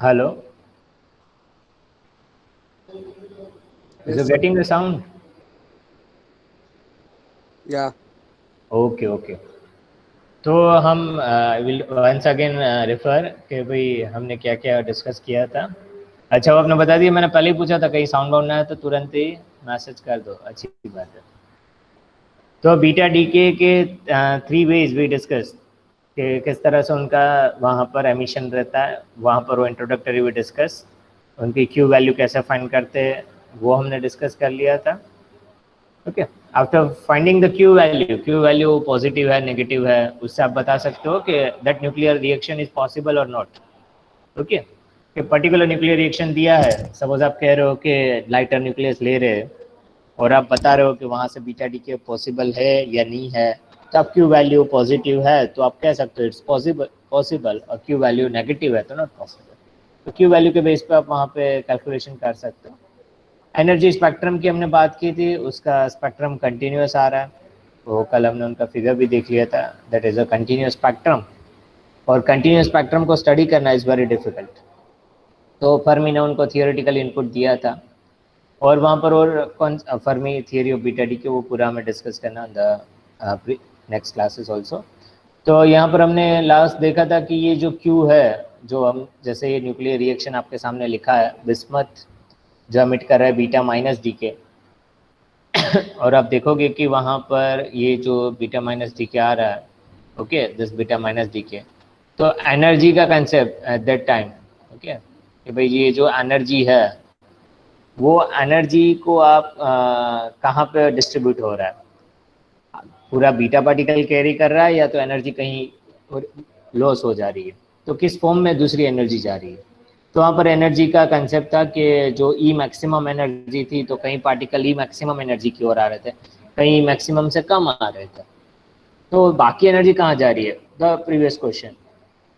Hello, is you Yes, sir. Getting the sound? Yeah. Okay okay. तो हम will once again refer कि भाई हमने क्या क्या डिस्कस किया था। अच्छा, वो आपने बता दिया, मैंने पहले ही पूछा था कहीं साउंड आउट ना है तो तुरंत ही मैसेज कर दो, अच्छी बात है। तो बीटा डीके के 3 वेज वी डिस्कस कि किस तरह से उनका वहाँ पर एमिशन रहता है, वहाँ पर वो इंट्रोडक्टरी भी डिस्कस, उनकी क्यू वैल्यू कैसे फाइंड करते हैं वो हमने डिस्कस कर लिया था। Okay, after finding the Q value positive है नेगेटिव है, उससे आप बता सकते हो कि that nuclear reaction is possible और नॉट। ओके, कि पर्टिकुलर न्यूक्लियर रिएक्शन दिया है, सपोज आप कह रहे हो कि लाइटर न्यूक्लियस ले रहे हैं और आप बता रहे हो कि वहाँ से बीटा डीके पॉसिबल है या नहीं है, तो आप क्यू वैल्यू पॉजिटिव है तो आप कह सकते हो इट्स पॉसिबल पॉसिबल, और क्यू वैल्यू नेगेटिव है तो नॉट पॉसिबल। तो क्यू वैल्यू के बेस पे आप वहाँ पे कैलकुलेशन कर सकते हो। एनर्जी स्पेक्ट्रम की हमने बात की थी, उसका स्पेक्ट्रम कंटिन्यूस आ रहा है, वो कल हमने उनका फिगर भी देख लिया था, that is a continuous spectrum. और कंटिन्यूस स्पेक्ट्रम को स्टडी करना इज़ वेरी डिफिकल्ट। तो फर्मी ने उनको थियोरेटिकल इनपुट दिया था, और वहाँ पर और कौन Fermi theory of beta decay वो पूरा हमें डिस्कस करना द नेक्स्ट क्लासेस ऑल्सो। तो यहाँ पर हमने लास्ट देखा था कि ये जो क्यू है, जो हम जैसे ये न्यूक्लियर रिएक्शन आपके सामने लिखा है, बिस्मथ जो अमिट कर रहा है बीटा माइनस डी के, और आप देखोगे कि वहाँ पर ये जो बीटा माइनस डी के आ रहा है, okay this beta minus D के, तो एनर्जी का concept at that time, okay, कि भाई ये जो एनर्जी है वो एनर्जी को आप कहाँ पे डिस्ट्रीब्यूट हो रहा है, पूरा बीटा पार्टिकल कैरी कर रहा है या तो एनर्जी कहीं लॉस हो जा रही है, तो किस फॉर्म में दूसरी एनर्जी जा रही है। तो वहाँ पर एनर्जी का कंसेप्ट था कि जो ई मैक्सिमम एनर्जी थी, तो कहीं पार्टिकल ई मैक्सिमम एनर्जी की ओर आ रहे थे, कहीं मैक्सिमम से कम आ रहे थे, तो बाकी एनर्जी कहाँ जा रही है, द प्रीवियस क्वेश्चन।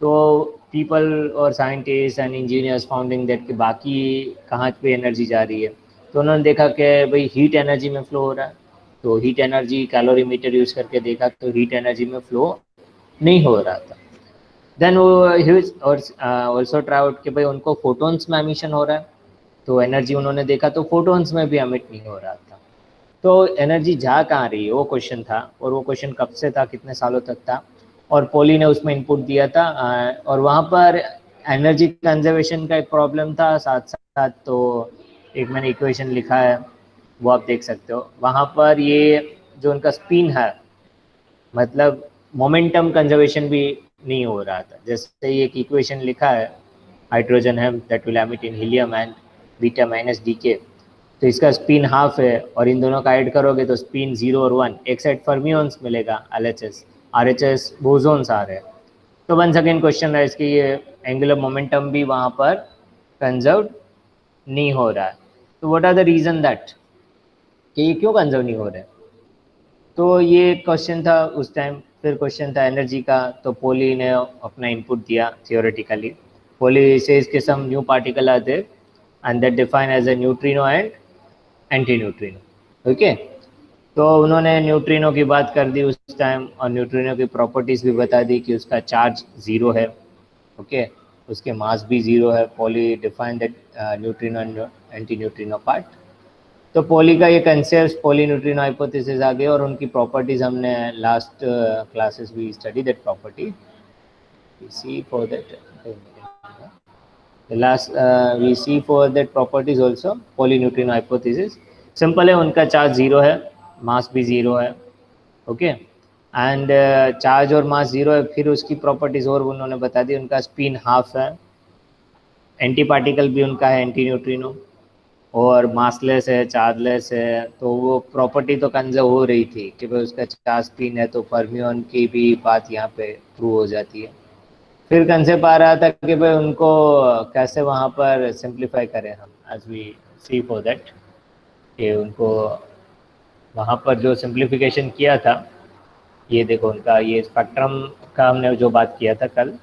तो पीपल और scientist and engineers founding that कि बाकी कहाँ पे एनर्जी जा रही है, तो उन्होंने देखा कि भाई हीट एनर्जी में फ्लो हो रहा है, तो हीट एनर्जी कैलोरीमीटर यूज करके देखा तो हीट एनर्जी में फ्लो नहीं हो रहा था। देन वो और ऑल्सो ट्राई आउट कि भाई उनको फोटोन्स में एमिशन हो रहा है, तो एनर्जी उन्होंने देखा तो फोटोन्स में भी एमिट नहीं हो रहा था। तो एनर्जी जा कहाँ रही है वो क्वेश्चन था, और वो क्वेश्चन कब से था, कितने सालों तक था, और पोली ने उसमें इनपुट दिया था। और वहाँ पर एनर्जी कंजर्वेशन का एक प्रॉब्लम था साथ साथ, तो एक मैंने इक्वेशन लिखा है वो आप देख सकते हो वहाँ पर, ये जो उनका स्पिन है, मतलब मोमेंटम कंजर्वेशन भी नहीं हो रहा था। जैसे ये एक इक्वेशन लिखा है, हाइड्रोजन है that will emit in helium and beta minus D के, तो इसका स्पिन हाफ है और इन दोनों का ऐड करोगे तो स्पिन 0 और 1, एक साइड फर्मियंस मिलेगा L H S, R H S bosons आ रहे हैं। तो वन सेकेंड क्वेश्चन है इसकी, ये एंगुलर मोमेंटम भी वहाँ पर कंजर्व नहीं हो रहा है, तो what are the reason that, कि ये क्यों कंजर्व नहीं हो रहे हैं। तो ये क्वेश्चन था उस टाइम। फिर क्वेश्चन था एनर्जी का, तो पोली ने अपना इनपुट दिया थियोरेटिकली। पोली से इसके some new particle are there and that define as a neutrino and anti neutrino. Okay, तो उन्होंने न्यूट्रिनो की बात कर दी उस टाइम, और न्यूट्रिनो की प्रॉपर्टीज भी बता दी कि उसका चार्ज जीरो है, ओके, उसके मास भी जीरो है। Pauli define that neutrino and anti neutrino part. तो पॉली का ये कंसेप्ट पॉली न्यूट्रिनो हाइपोथेसिस आ गए, और उनकी प्रॉपर्टीज हमने लास्ट क्लासेस भी study that property, see for that last we see for that properties also poly neutrino hypothesis। Simple है, उनका चार्ज जीरो है, मास भी जीरो है, ओके, एंड चार्ज और मास जीरो है। फिर उसकी प्रॉपर्टीज और उन्होंने बता दी, उनका स्पिन हाफ है, एंटी पार्टिकल भी उनका है एंटी न्यूट्रिनो, और मासलेस है, चार्जलेस है, तो वो प्रॉपर्टी तो कंजर्व हो रही थी कि भाई उसका चार्ज स्पिन है, तो फर्मियन की भी बात यहाँ पे प्रूव हो जाती है। फिर कंसेप्ट आ रहा था कि भाई उनको कैसे वहाँ पर सिंप्लीफाई करें हम, as we see for that, कि उनको वहाँ पर जो सिंप्लीफिकेशन किया था, ये देखो उनका ये स्पेक्ट्रम का हमने जो बात किया था कल,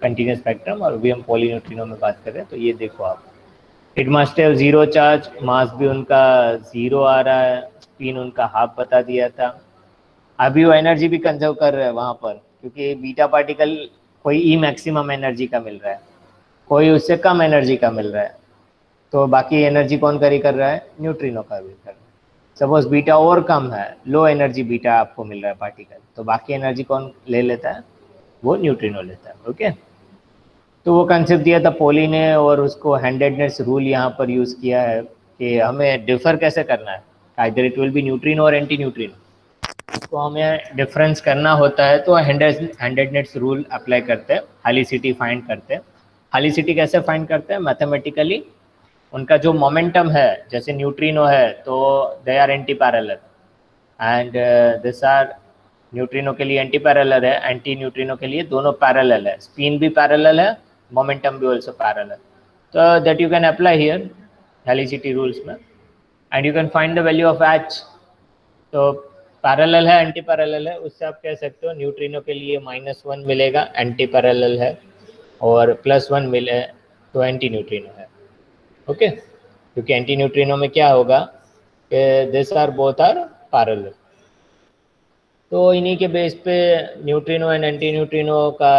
कंटिन्यूस स्पेक्ट्रम, और अभी हम पॉलीन्यूट्रिनो में बात कर रहे हैं। तो ये देखो आप, it must have zero charge, mass भी उनका जीरो आ रहा है, स्पिन उनका हाफ बता दिया था। अभी वो एनर्जी भी कंजर्व कर रहे हैं वहाँ पर, क्योंकि बीटा पार्टिकल कोई ई मैक्सिमम एनर्जी का मिल रहा है, कोई उससे कम एनर्जी का मिल रहा है, तो बाकी एनर्जी कौन कैरी कर रहा है, न्यूट्रिनो का भी कर रहा है। सपोज बीटा और कम है, लो एनर्जी बीटा आपको मिल रहा है पार्टिकल, तो बाकी एनर्जी कौन ले लेता है, वो न्यूट्रिनो लेता है। ओके, तो वो कंसेप्ट दिया था पोली ने, और उसको हैंडेडनेस रूल यहाँ पर यूज़ किया है कि हमें डिफर कैसे करना है, either it will B neutrino और एंटी न्यूट्रिनो। तो हमें डिफरेंस करना होता है तो हैंडेडनेस रूल अप्लाई करते हैं, हालीसिटी फाइंड करते हैं। हालीसिटी कैसे फाइंड करते हैं, मैथमेटिकली उनका जो मोमेंटम है, जैसे न्यूट्रिनो है तो they are anti parallel, and this are neutrino के लिए एंटी पैरेलल है, एंटी न्यूट्रिनो के लिए दोनों पैरेलल है, स्पिन भी पैरेलल है, मोमेंटम भी ऑल्सो पैरेलल। तो that you can apply here helicity rules में, and you can find the value of H. तो पैरेलल है, एंटी पैरेलल है, उससे आप कह सकते हो न्यूट्रिनो के लिए -1 मिलेगा, एंटी पैरेलल है, और +1 मिले तो एंटी न्यूट्रिनो है। ओके, क्योंकि एंटी न्यूट्रिनो में क्या होगा कि this are both are parallel. तो इन्हीं के बेस पे न्यूट्रिनो एंड एंटी न्यूट्रिनो का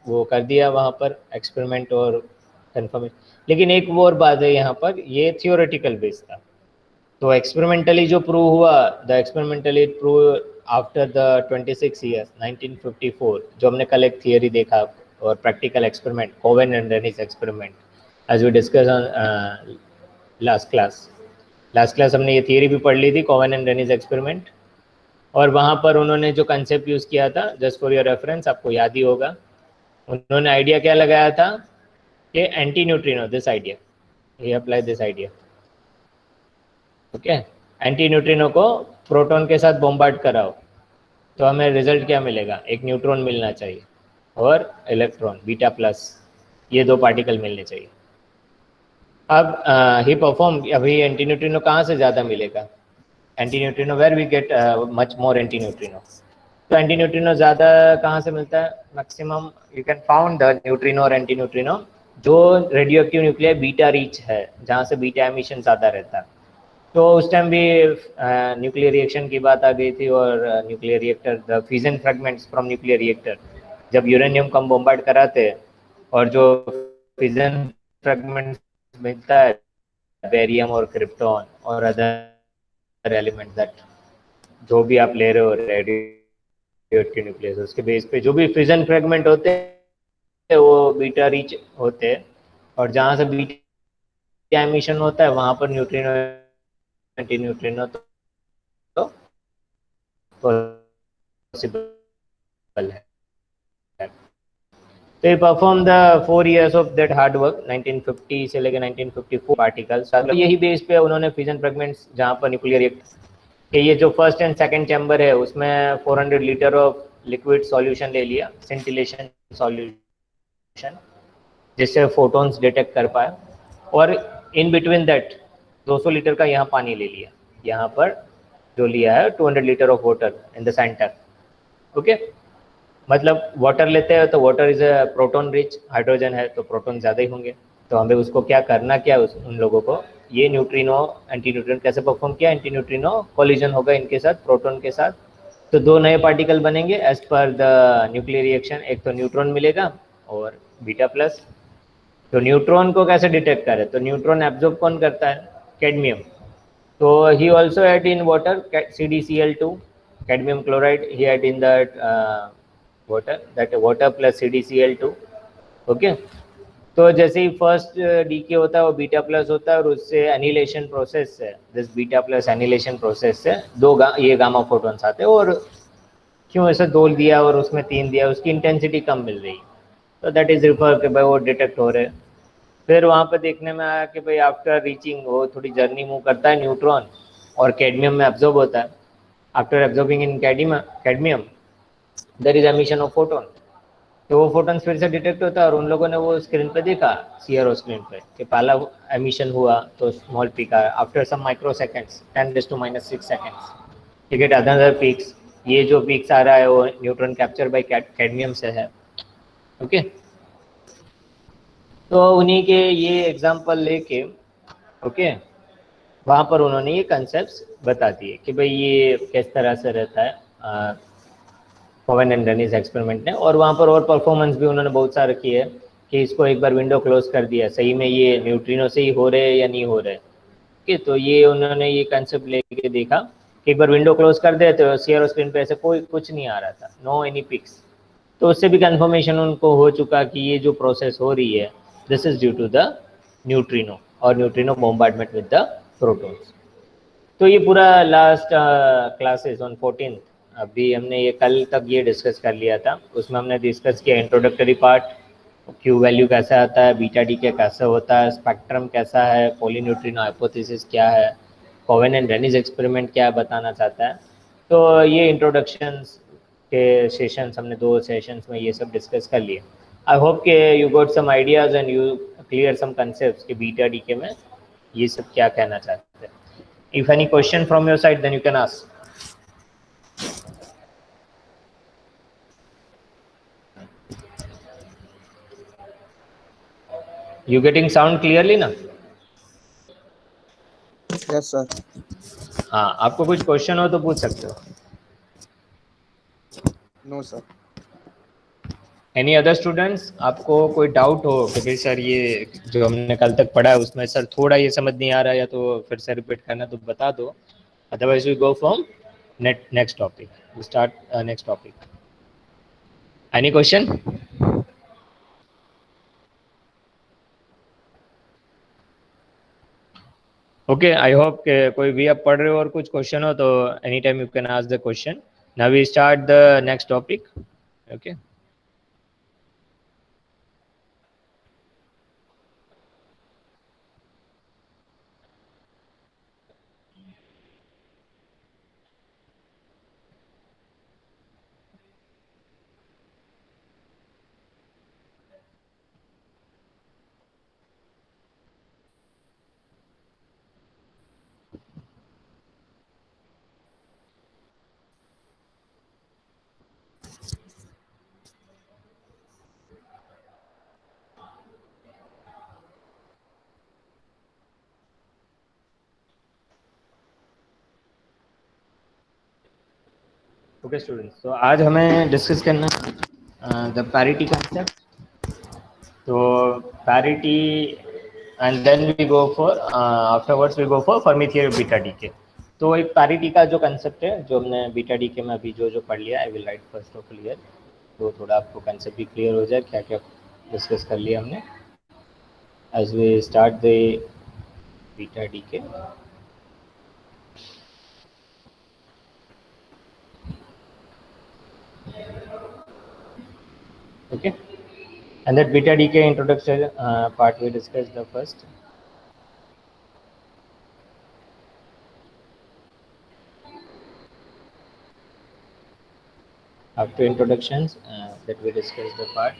वो कर दिया वहाँ पर एक्सपेरिमेंट और कंफर्मेशन। लेकिन एक और बात है यहाँ पर, ये थियोरेटिकल बेस था, तो एक्सपेरिमेंटली जो प्रूव हुआ, the experimentally prove after the 26 years 1954, जो हमने कल एक थियरी देखा और practical experiment, Cowan and Reines experiment, as we discuss on last class हमने ये थियरी भी पढ़ ली थी, कोवेन एंड रेनिस एक्सपेरिमेंट। और वहाँ पर उन्होंने जो कंसेप्ट यूज़ किया था, जस्ट फॉर योर रेफरेंस, आपको याद ही होगा, उन्होंने आइडिया क्या लगाया था कि एंटी न्यूट्रिनो, दिस आइडिया, ये apply this idea. Okay, anti neutrino को प्रोटॉन के साथ बॉम्बार्ड कराओ तो हमें रिजल्ट क्या मिलेगा, एक न्यूट्रॉन मिलना चाहिए और इलेक्ट्रॉन बीटा प्लस, ये दो पार्टिकल मिलने चाहिए। अब ही परफॉर्म, अभी एंटी न्यूट्रिनो कहाँ से ज़्यादा मिलेगा, anti neutrino where we get much more anti neutrino. तो एंटी न्यूट्रिनो ज़्यादा कहाँ से मिलता है, maximum you can found the neutrino और एंटी न्यूट्रिनो जो radioactive nuclear beta rich है, जहाँ से बीटा एमिशन ज़्यादा रहता है। तो उस टाइम भी न्यूक्लियर रिएक्शन की बात आ गई थी, और nuclear reactor, the fusion fragments from nuclear reactor, जब यूरेनियम को हम बॉम्बार्ड कराते और जो फ्यूजन फ्रेगमेंट्स मिलता है, बेरियम और क्रिप्टॉन और अदर एलिमेंट, दैट जो भी आप ले रहे हो रेडियो एक्टिव न्यूक्लियस, उसके बेस पे जो भी फ्यूजन फ्रेगमेंट होते हैं वो बीटा रिच होते हैं, और जहाँ से बीटा एमिशन होता है वहाँ पर न्यूट्रिनो एंटी न्यूट्रिनो तो पॉसिबल है। तो ये perform the 4 years of that hard work, 1950 से लेकर 1954 पार्टिकल्स, यही बेस पे उन्होंने फ्यूजन फ्रेगमेंट्स जहाँ पर न्यूक्लियर कि ये जो फर्स्ट एंड सेकंड चैम्बर है उसमें 400 लीटर ऑफ लिक्विड सॉल्यूशन ले लिया, सेंटिलेशन सॉल्यूशन, जिससे फोटॉन्स डिटेक्ट कर पाए, और इन बिटवीन दैट 200 लीटर का यहाँ पानी ले लिया, यहाँ पर जो लिया है 200 litre of water in the centre. Okay, मतलब वाटर लेते हैं तो water is a proton rich, hydrogen है तो प्रोटॉन ज़्यादा ही होंगे, तो हमें उसको क्या करना, क्या उन लोगों को, ये न्यूट्रिनो एंटी न्यूट्रिनो कैसे परफॉर्म किया, एंटी न्यूट्रिनो कोलिजन होगा इनके साथ, प्रोटॉन के साथ, तो दो नए पार्टिकल बनेंगे as per the nuclear reaction, एक तो न्यूट्रॉन मिलेगा और बीटा प्लस। तो न्यूट्रॉन को कैसे डिटेक्ट करें, तो न्यूट्रॉन एब्जॉर्ब कौन करता है, कैडमियम, तो he also add in water CdCl2, cadmium chloride he add in that water plus CdCl2। Okay, तो जैसे ही फर्स्ट डीके होता है वो बीटा प्लस होता है, और उससे एनिलेशन प्रोसेस से, this beta plus annihilation process से ये गामा फोटॉन्स आते हैं, और क्यों ऐसा 2 दिया और उसमें 3 दिया, उसकी इंटेंसिटी कम मिल रही, तो दैट इज रिफर के भाई वो डिटेक्ट हो रहे। फिर वहाँ पर देखने में आया कि भाई आफ्टर रीचिंग वो थोड़ी जर्नी मूव करता है न्यूट्रॉन, और कैडमियम में एब्जॉर्ब होता है, after absorbing in cadmium there is emission of photon, तो वो फोटॉन्स फिर से डिटेक्ट होता है, और उन लोगों ने वो स्क्रीन पे देखा, सीआरओ स्क्रीन पे, कि पहला एमिशन हुआ तो स्मॉल पीक आया, after some microseconds 10⁻⁻⁶ seconds you get another peaks, ये जो पीक्स आ रहा है वो न्यूट्रॉन कैप्चर बाय कैडमियम से है। ओके, तो उन्हीं के ये एग्जांपल लेके, ओके, वहाँ पर उन्होंने ये कंसेप्ट्स बता दिए कि भाई ये किस तरह से रहता है कोवेन एंड रेनिस एक्सपेरिमेंट ने, और वहाँ पर और परफॉर्मेंस भी उन्होंने बहुत सारे किए, कि इसको एक बार विंडो क्लोज कर दिया, सही में ये न्यूट्रिनो से ही हो रहे हैं या नहीं हो रहे। ओके, तो ये उन्होंने ये कंसेप्ट लेके देखा कि एक बार विंडो क्लोज कर दे तो शेयर स्क्रीन पे ऐसे कोई कुछ नहीं आ रहा था, नो एनी पिक्स। तो उससे भी कंफर्मेशन उनको हो चुका कि ये जो प्रोसेस हो रही है this is due to the neutrino और neutrino bombardment with the protons. तो ये पूरा लास्ट क्लासेस ऑन 14th, अभी हमने ये कल तक ये डिस्कस कर लिया था। उसमें हमने डिस्कस किया इंट्रोडक्टरी पार्ट, क्यू वैल्यू कैसा आता है, बीटा डी के कैसे होता है, स्पेक्ट्रम कैसा है, पॉलीन्यूट्रिनो हाइपोथेसिस क्या है, कोवेन एंड रेनिज एक्सपेरिमेंट क्या बताना चाहता है। तो ये इंट्रोडक्शंस के सेशंस हमने 2 सेशंस में ये सब डिस्कस कर लिए। आई होप के you got some ideas and you clear some concepts कि बीटा डी के में ये सब क्या कहना चाहते हैं। If any question from your side, then you can ask. You getting sound clearly ना? Yes sir. हाँ, आपको कुछ क्वेश्चन हो तो पूछ सकते हो। No sir. Any other students, आपको कोई डाउट हो कि भाई सर ये जो हमने कल तक पढ़ा है उसमें सर थोड़ा ये समझ नहीं आ रहा है या तो फिर से रिपीट करना तो बता दो। Otherwise we go from next topic, we start next topic. Any question? Okay, I hope के कोई भी आप पढ़ रहे हो और कुछ क्वेश्चन हो तो any time you can ask the question. Now we start the next topic. Okay, okay students, तो आज हमें डिस्कस करना द पैरिटी कंसेप्ट। तो parity and then we go for afterwards we go for Fermi theory of beta decay. तो एक parity का जो concept है जो हमने बीटा डी के में अभी जो पढ़ लिया, I will write first of clear, तो थोड़ा आपको कंसेप्ट भी क्लियर हो जाए क्या क्या डिस्कस कर लिया हमने as we start the beta decay. Okay, and that beta decay introduction part we discussed the first. After introductions that we discussed the part.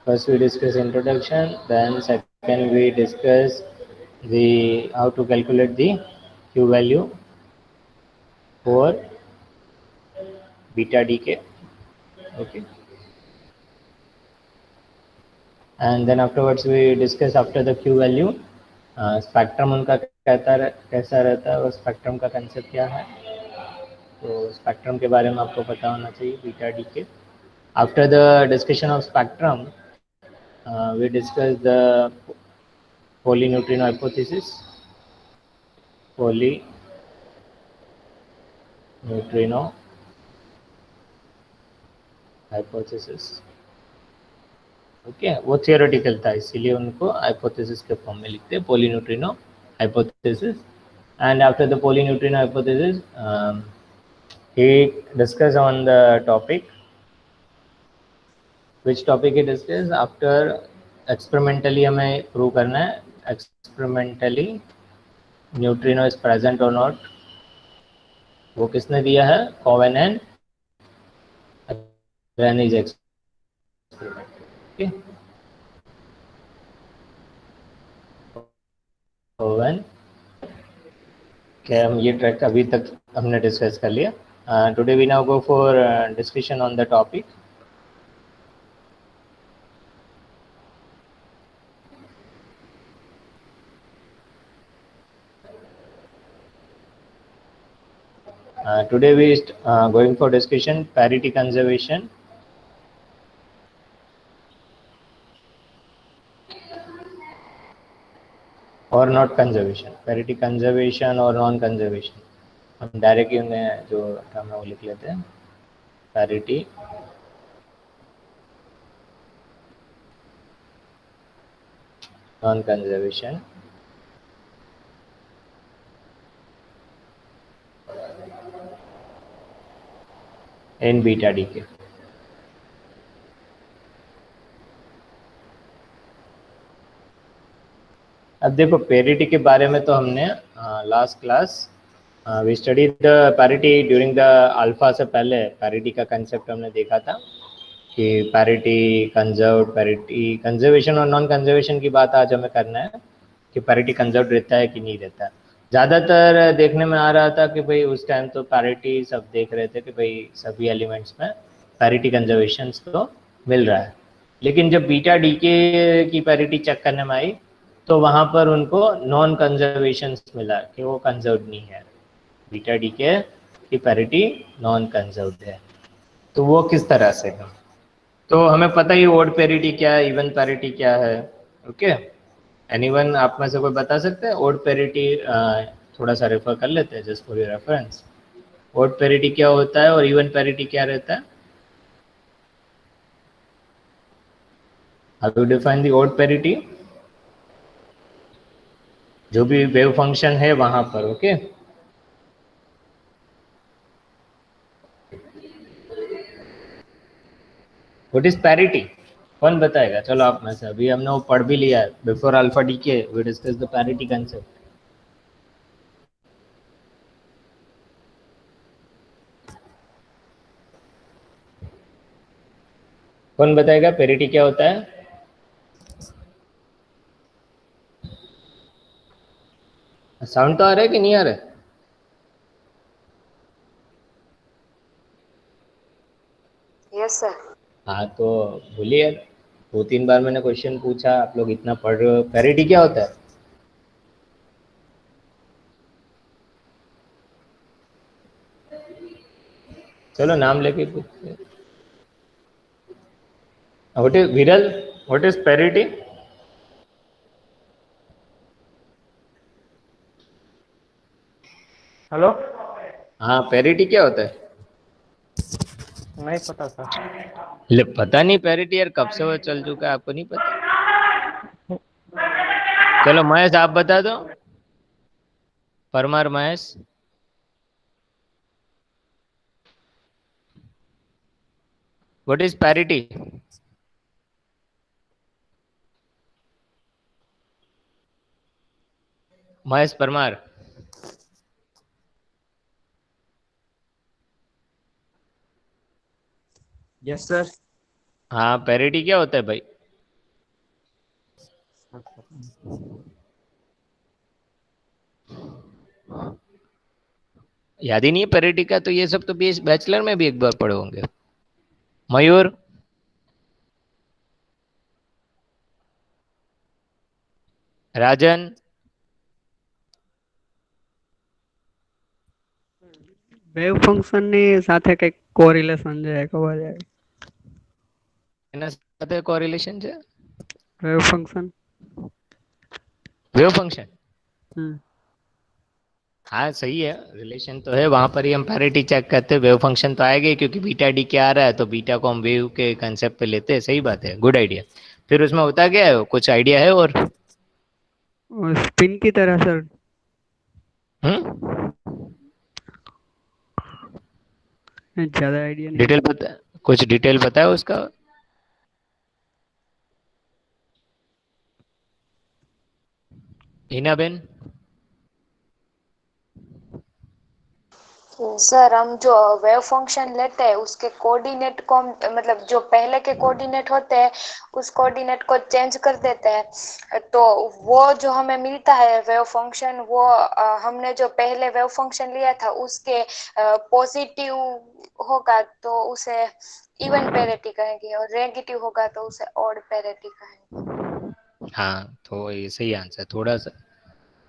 First we discuss introduction, then second we discuss the how to calculate the Q value for beta decay. Okay, and then afterwards we discuss after the Q value spectrum उनका कैसा रहता है और spectrum का concept क्या है। तो spectrum के बारे में आपको पता होना चाहिए beta decay. After the discussion of spectrum we discussed the polyneutrino hypothesis, polyneutrino hypothesis। Okay, वो थियोरेटिकल था इसीलिए उनको हाइपोथेसिस के फॉर्म में लिखते हैं, polyneutrino hypothesis। and after the polyneutrino hypothesis he discussed on the topic, which topic he discussed after experimentally हमें prove करना है experimentally न्यूट्रिनो इज प्रेजेंट और नॉट। वो किसने दिया है? कोवेन एंड रेनिज एक्सपेरिमेंट। ओके, कोवेन के हम ये ट्रैक अभी तक हमने डिस्कस कर लिया। Today we now go for discussion on the topic. Today we going for discussion parity conservation. और नॉट कंजर्वेशन, पैरिटी कंजर्वेशन और नॉन कंजर्वेशन, हम डायरेक्टली उन्हें जो टर्म है वो लिख लेते हैं, parity non conservation in beta decay. अब देखो पैरिटी के बारे में तो हमने last class we study the parity during the alpha से पहले पैरिटी का कंसेप्ट हमने देखा था कि पैरिटी कंजर्व, पैरिटी कंजर्वेशन और नॉन कंजर्वेशन की बात आज हमें करना है कि पैरिटी कंजर्व रहता है कि नहीं रहता। ज़्यादातर देखने में आ रहा था कि भाई उस टाइम तो पैरिटी सब देख रहे थे कि भाई सभी एलिमेंट्स में पैरिटी कंजर्वेशन तो मिल रहा है, लेकिन जब बीटा डीके की पैरिटी चेक करने में आई तो वहाँ पर उनको नॉन कंजर्वेशन मिला कि वो कंजर्व नहीं है, बीटा डीके की पैरिटी नॉन कंजर्व्ड है। तो वो किस तरह से है, तो हमें पता ही ओड पैरिटी क्या है, इवन पैरिटी क्या है। ओके, एनीवन आप में से कोई बता सकते हैं ओड पैरिटी? थोड़ा सा रेफर कर लेते हैं just for your reference, odd parity क्या होता है और इवन पैरिटी क्या रहता है? How to define the odd parity? जो भी वेव फंक्शन है वहां पर। Okay, what is parity? कौन बताएगा? चलो आप में से, अभी हमने वो पढ़ भी लिया है, before alpha decay we discuss the parity concept. कौन बताएगा पैरिटी क्या होता है? साउंड तो आ रहा है कि नहीं आ रहा है? Yes sir. हाँ तो बोलिए, 2-3 बार मैंने क्वेश्चन पूछा, आप लोग इतना पढ़ रहे हो, पैरिटी क्या होता है? चलो नाम लेके पूछते। व्हाट इज विरल, व्हाट इज पैरिटी? हेलो, हाँ पैरिटी क्या होता है? नहीं पता सर। ले पता नहीं पैरिटी यार, कब से वो चल चुका है, आपको नहीं पता? चलो महेश आप बता दो, Parmar Mahesh. What is parity? Mahesh Parmar. Yes sir. हाँ पैरिटी क्या होता है भाई? याद ही नहीं है पैरिटी का? तो ये सब तो बीएस बैचलर में भी एक बार पढ़े होंगे। मयूर, राजन, વેવ ફંક્શનની સાથે કંઈક કોરિલેશન છે ખબર છે? એના સાથે કોરિલેશન છે વેવ ફંક્શન। Wave function? हम्म। हाँ सही है, रिलेशन तो है, वहां पर ही हम पैरिटी चेक करते हैं, वेव फंक्शन तो आएगा ही, क्योंकि बीटा डी क्या आ रहा है तो बीटा को हम वेव के कंसेप्ट पे लेते हैं। सही बात है, गुड आइडिया। फिर उसमें होता क्या है, कुछ आइडिया है? और स्पिन की तरह सर। ज्यादा आइडिया नहीं। डिटेल बता, कुछ डिटेल बताओ उसका। हिना बेन? सर हम जो वेव फंक्शन लेते हैं उसके कोऑर्डिनेट को मतलब जो पहले के कोऑर्डिनेट होते हैं उस कोऑर्डिनेट को चेंज कर देते हैं, तो वो जो हमें मिलता है वेव फंक्शन, वो हमने जो पहले वेव फंक्शन लिया था उसके पॉजिटिव होगा तो उसे इवन पैरिटी कहेंगे और नेगेटिव होगा तो उसे ऑड पैरिटी कहेंगे। हाँ तो ये सही आंसर, थोड़ा सा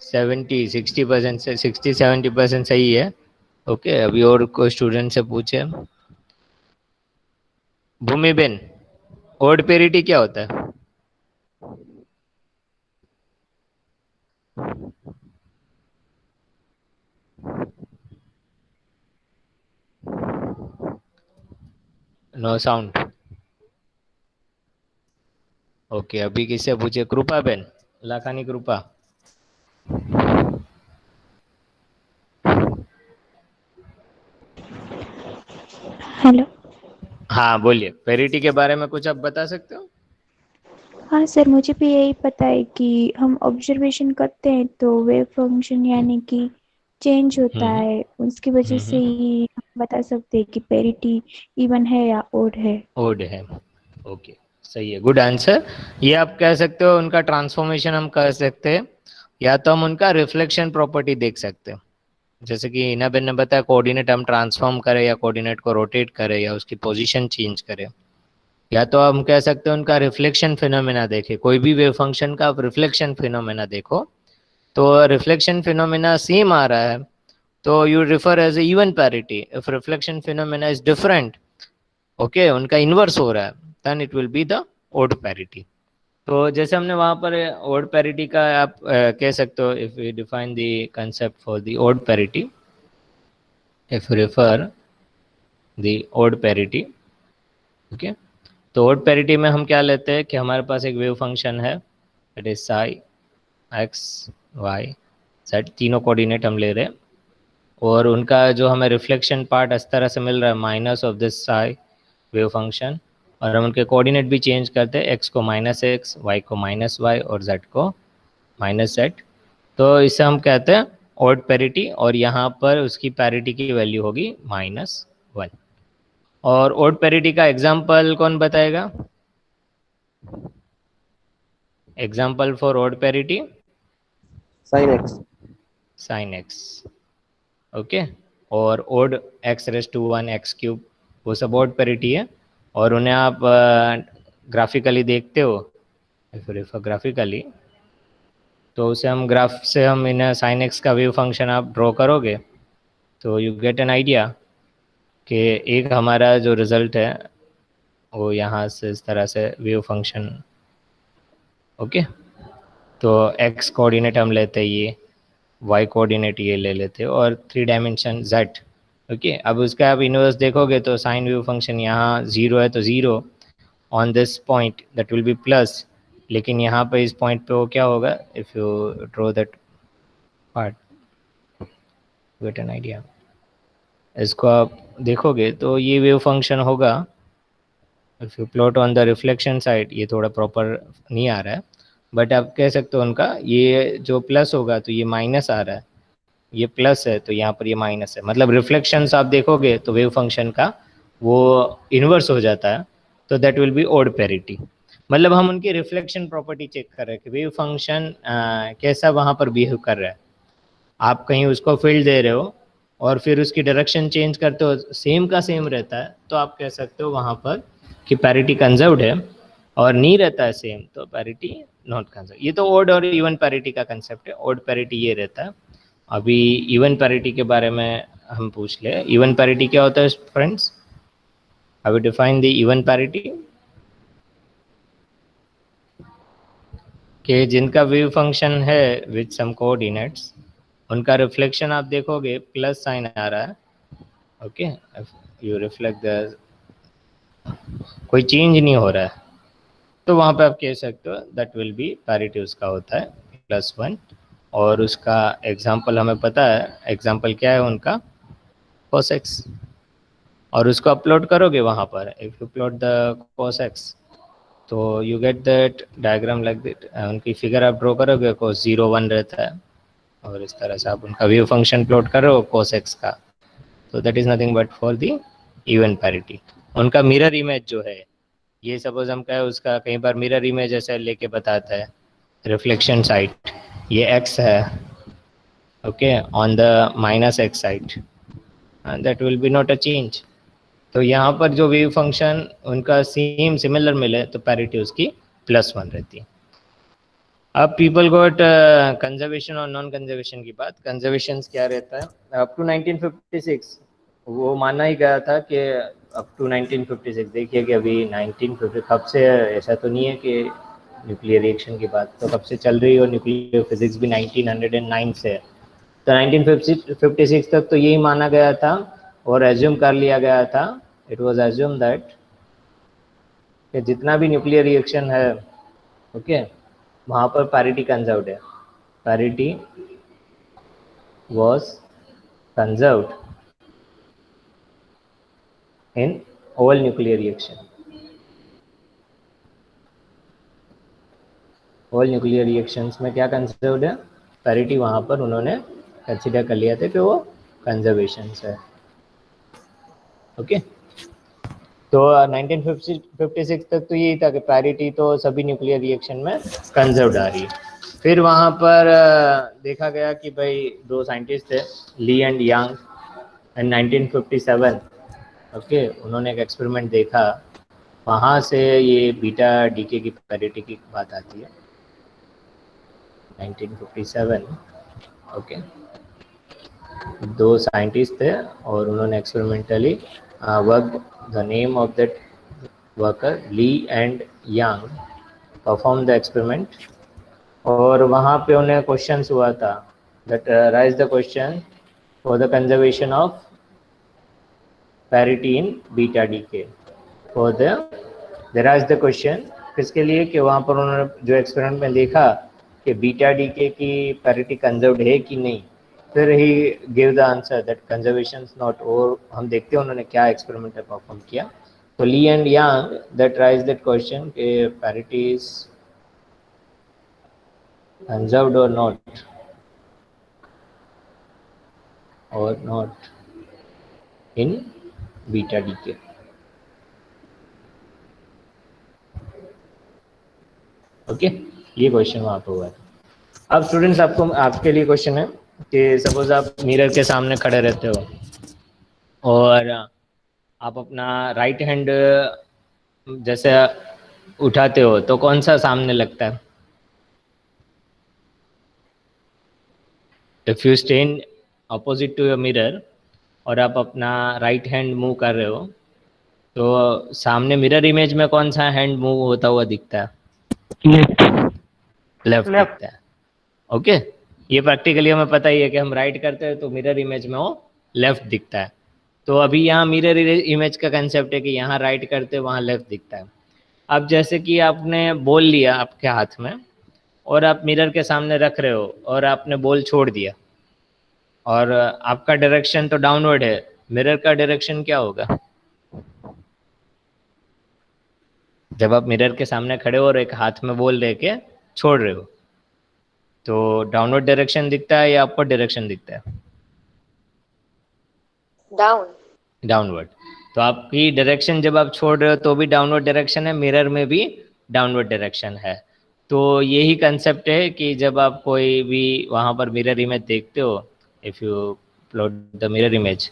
70-60% से 60-70% सही है। ओके, अभी और कोई स्टूडेंट से पूछे। भूमि बेन, ओड पेरिटी क्या होता है? No sound. ओके, अभी किससे पूछे? कृपा बेन, लाखानी कृपा। हेलो। हाँ बोलिए, पेरिटी के बारे में कुछ आप बता सकते हो? हाँ सर, मुझे भी यही पता है कि हम ऑब्जर्वेशन करते हैं तो वेव फंक्शन यानी कि चेंज होता हम्म है, उसकी वजह से हम्म। ही हम बता सकते हैं कि पेरिटी इवन है या ओड है। ओड है। ओके, सही है, गुड आंसर। ये आप कह सकते हो उनका ट्रांसफॉर्मेशन हम कर सकते हैं, या तो हम उनका रिफ्लेक्शन प्रॉपर्टी देख सकते हैं। जैसे कि इनाबेन ने बताया, कोऑर्डिनेट हम ट्रांसफॉर्म करें या कोऑर्डिनेट को रोटेट करें या उसकी पोजीशन चेंज करें, या तो हम कह सकते हैं उनका रिफ्लेक्शन फिनोमेना देखें। कोई भी वेव फंक्शन का आप रिफ्लेक्शन फिनोमेना देखो, तो रिफ्लेक्शन फिनोमेना सेम आ रहा है तो you refer as even parity. If reflection phenomena is different, okay, उनका इन्वर्स हो रहा है, then it will be the odd parity. तो जैसे हमने वहां पर ओड पैरिटी का आप कह सकते हो, if you define the concept for the odd parity, if refer the odd parity, okay. तो ओड पैरिटी में हम क्या लेते हैं कि हमारे पास एक वेव फंक्शन है, it is psi x y z, तीनों कोऑर्डिनेट हम ले रहे हैं, और उनका जो हमें रिफ्लेक्शन पार्ट इस तरह से मिल रहा है minus of this Sai wave function, और हम उनके कोऑर्डिनेट भी चेंज करते हैं, एक्स को माइनस एक्स, वाई को माइनस वाई और जेड को माइनस जेड। तो इसे हम कहते हैं ऑड पैरिटी, और यहाँ पर उसकी पैरिटी की वैल्यू होगी -1। और ऑड पैरिटी का एग्जाम्पल कौन बताएगा? Example for odd parity? Sine x. Sine x, okay. और odd x raise to 1 x cube, वो सब ऑड पैरिटी है। और उन्हें आप ग्राफिकली देखते हो, इफ ग्राफिकली, तो उसे हम ग्राफ से हम इन साइन एक्स का वेव फंक्शन आप ड्रॉ करोगे तो यू गेट एन आइडिया कि एक हमारा जो रिजल्ट है वो यहाँ से इस तरह से वेव फंक्शन, ओके। तो एक्स कोऑर्डिनेट हम लेते हैं ये, वाई कोऑर्डिनेट ये ले लेते हो, और 3 डायमेंशन जेड, ओके। अब उसका आप इनवर्स देखोगे तो साइन वेव फंक्शन यहाँ 0 है तो 0 on this point that will B plus, लेकिन यहाँ पे इस पॉइंट पे वो क्या होगा, if you draw that part, get an idea. इसको आप देखोगे तो ये वेव फंक्शन होगा, if you plot on the reflection side, ये थोड़ा प्रॉपर नहीं आ रहा है, बट आप कह सकते हो उनका ये जो प्लस होगा तो ये माइनस आ रहा है, ये प्लस है तो यहाँ पर ये माइनस है, मतलब रिफ्लेक्शंस आप देखोगे तो वेव फंक्शन का वो इन्वर्स हो जाता है, तो that will be odd parity. मतलब हम उनकी रिफ्लेक्शन प्रॉपर्टी चेक कर रहे हैं कि वेव फंक्शन कैसा वहाँ पर बिहेव कर रहा है। आप कहीं उसको फील्ड दे रहे हो और फिर उसकी डायरेक्शन चेंज करते हो, सेम का सेम रहता है, तो आप कह सकते हो वहाँ पर कि पैरिटी कंजर्व्ड है, और नहीं रहता है सेम तो पैरिटी नॉट कंजर्व। ये तो ओड और इवन पैरिटी का कंसेप्ट है, ओड पैरिटी ये रहता है। अभी इवन पैरिटी के बारे में हम पूछ ले, इवन पैरिटी क्या होता है friends? I will define the even parity, कि जिनका वेव फंक्शन है विद सम कोऑर्डिनेट्स, उनका रिफ्लेक्शन आप देखोगे प्लस साइन आ रहा है, ओके। यू रिफ्लेक्ट द, कोई चेंज नहीं हो रहा है, तो वहाँ पे आप कह सकते हो दैट विल बी पैरिटी, उसका होता है +1। और उसका एग्जाम्पल हमें पता है, एग्जाम्पल क्या है उनका? cos x, और उसको अपलोड करोगे वहाँ पर, if you plot the cos x तो you get that diagram like that, उनकी फिगर आप ड्रॉ करोगे cos 0 1 रहता है, और इस तरह से आप उनका वेव फंक्शन प्लॉट कर रहे हो cos x का, तो that is nothing but for the even parity. उनका मिरर इमेज जो है, ये सपोज हम कहें उसका कई बार मिरर इमेज ऐसे लेके बताता है, रिफ्लेक्शन साइड ये x है, okay, on the -x side, that will B not a change. तो यहाँ पर जो वेव फंक्शन उनका सेम सिमिलर मिले तो पैरिटी उसकी +1 रहती है। अब पीपल गोट कंजर्वेशन और नॉन कंजर्वेशन की बात। कंजर्वेशन क्या रहता है अप टू 1956 वो माना ही गया था कि अप टू 1956 देखिए कि अभी 1950 कब से ऐसा तो नहीं है कि न्यूक्लियर रिएक्शन की बात तो कब से चल रही है और न्यूक्लियर फिजिक्स भी 1909 से है। तो 1956 तक तो यही माना गया था और एज्यूम कर लिया गया था, इट वाज एज्यूम दैट कि जितना भी न्यूक्लियर रिएक्शन है ओके वहाँ पर पैरिटी कंजर्व्ड है, parity was conserved in all nuclear reaction. all nuclear reactions में क्या कंजर्व्ड है, पैरिटी वहाँ पर उन्होंने कंसिडर कर लिया था कि वो कंजर्वेशन है। ओके तो 1956 तक तो यही था कि पैरिटी तो सभी न्यूक्लियर रिएक्शन में कंजर्व्ड आ रही है। फिर वहाँ पर देखा गया कि भाई दो साइंटिस्ट थे ली एंड यांग एंड 1957 ओके उन्होंने एक एक्सपेरिमेंट देखा, वहाँ से ये बीटा डीके की पैरिटी की बात आती है 1957 ओके दो साइंटिस्ट थे और उन्होंने experimentally work the name of that worker Lee and Yang perform the experiment और वहाँ पे उन्हें क्वेश्चंस हुआ था that raise the question for the conservation of parity in beta decay for they raise the question किसके लिए कि वहाँ पर उन्होंने जो एक्सपेरिमेंट में देखा कि बीटा डीके की पैरिटी कंजर्व्ड है कि नहीं, फिर he give the answer that conservation not. और हम देखते हैं उन्होंने क्या एक्सपेरिमेंट परफॉर्म किया। तो Lee and Yang that raise that question कि parity is conserved or not in beta decay। Okay ये क्वेश्चन वहाँ पे हुआ है। अब स्टूडेंट्स आपके लिए क्वेश्चन है कि सपोज आप मिरर के सामने खड़े रहते हो और आप अपना राइट हैंड जैसे उठाते हो तो कौन सा सामने लगता है? If you stay in opposite to your mirror और आप अपना राइट हैंड मूव कर रहे हो तो सामने मिरर इमेज में कौन सा हैंड मूव होता हुआ दिखता है? लेफ्ट दिखता है। ओके ये प्रैक्टिकली हमें पता ही है कि हम राइट करते हैं तो मिरर इमेज में वो लेफ्ट दिखता है। तो अभी यहाँ मिरर इमेज का कंसेप्ट है कि यहाँ राइट करते वहाँ लेफ्ट दिखता है। अब जैसे कि आपने बॉल लिया आपके हाथ में और आप मिरर के सामने रख रहे हो और आपने बॉल छोड़ दिया और आपका डायरेक्शन तो डाउनवर्ड है, मिरर का डायरेक्शन क्या होगा? जब आप मिरर के सामने खड़े हो और एक हाथ में बॉल लेके छोड़ रहे हो तो डाउनवर्ड डायरेक्शन दिखता है या अपवर्ड डायरेक्शन दिखता है? डाउनवर्ड। तो आपकी डायरेक्शन जब आप छोड़ रहे हो तो भी डाउनवर्ड डायरेक्शन है, मिरर में भी डाउनवर्ड डायरेक्शन है। तो यही कंसेप्ट है कि जब आप कोई भी वहाँ पर मिरर इमेज देखते हो, if you plot the mirror image,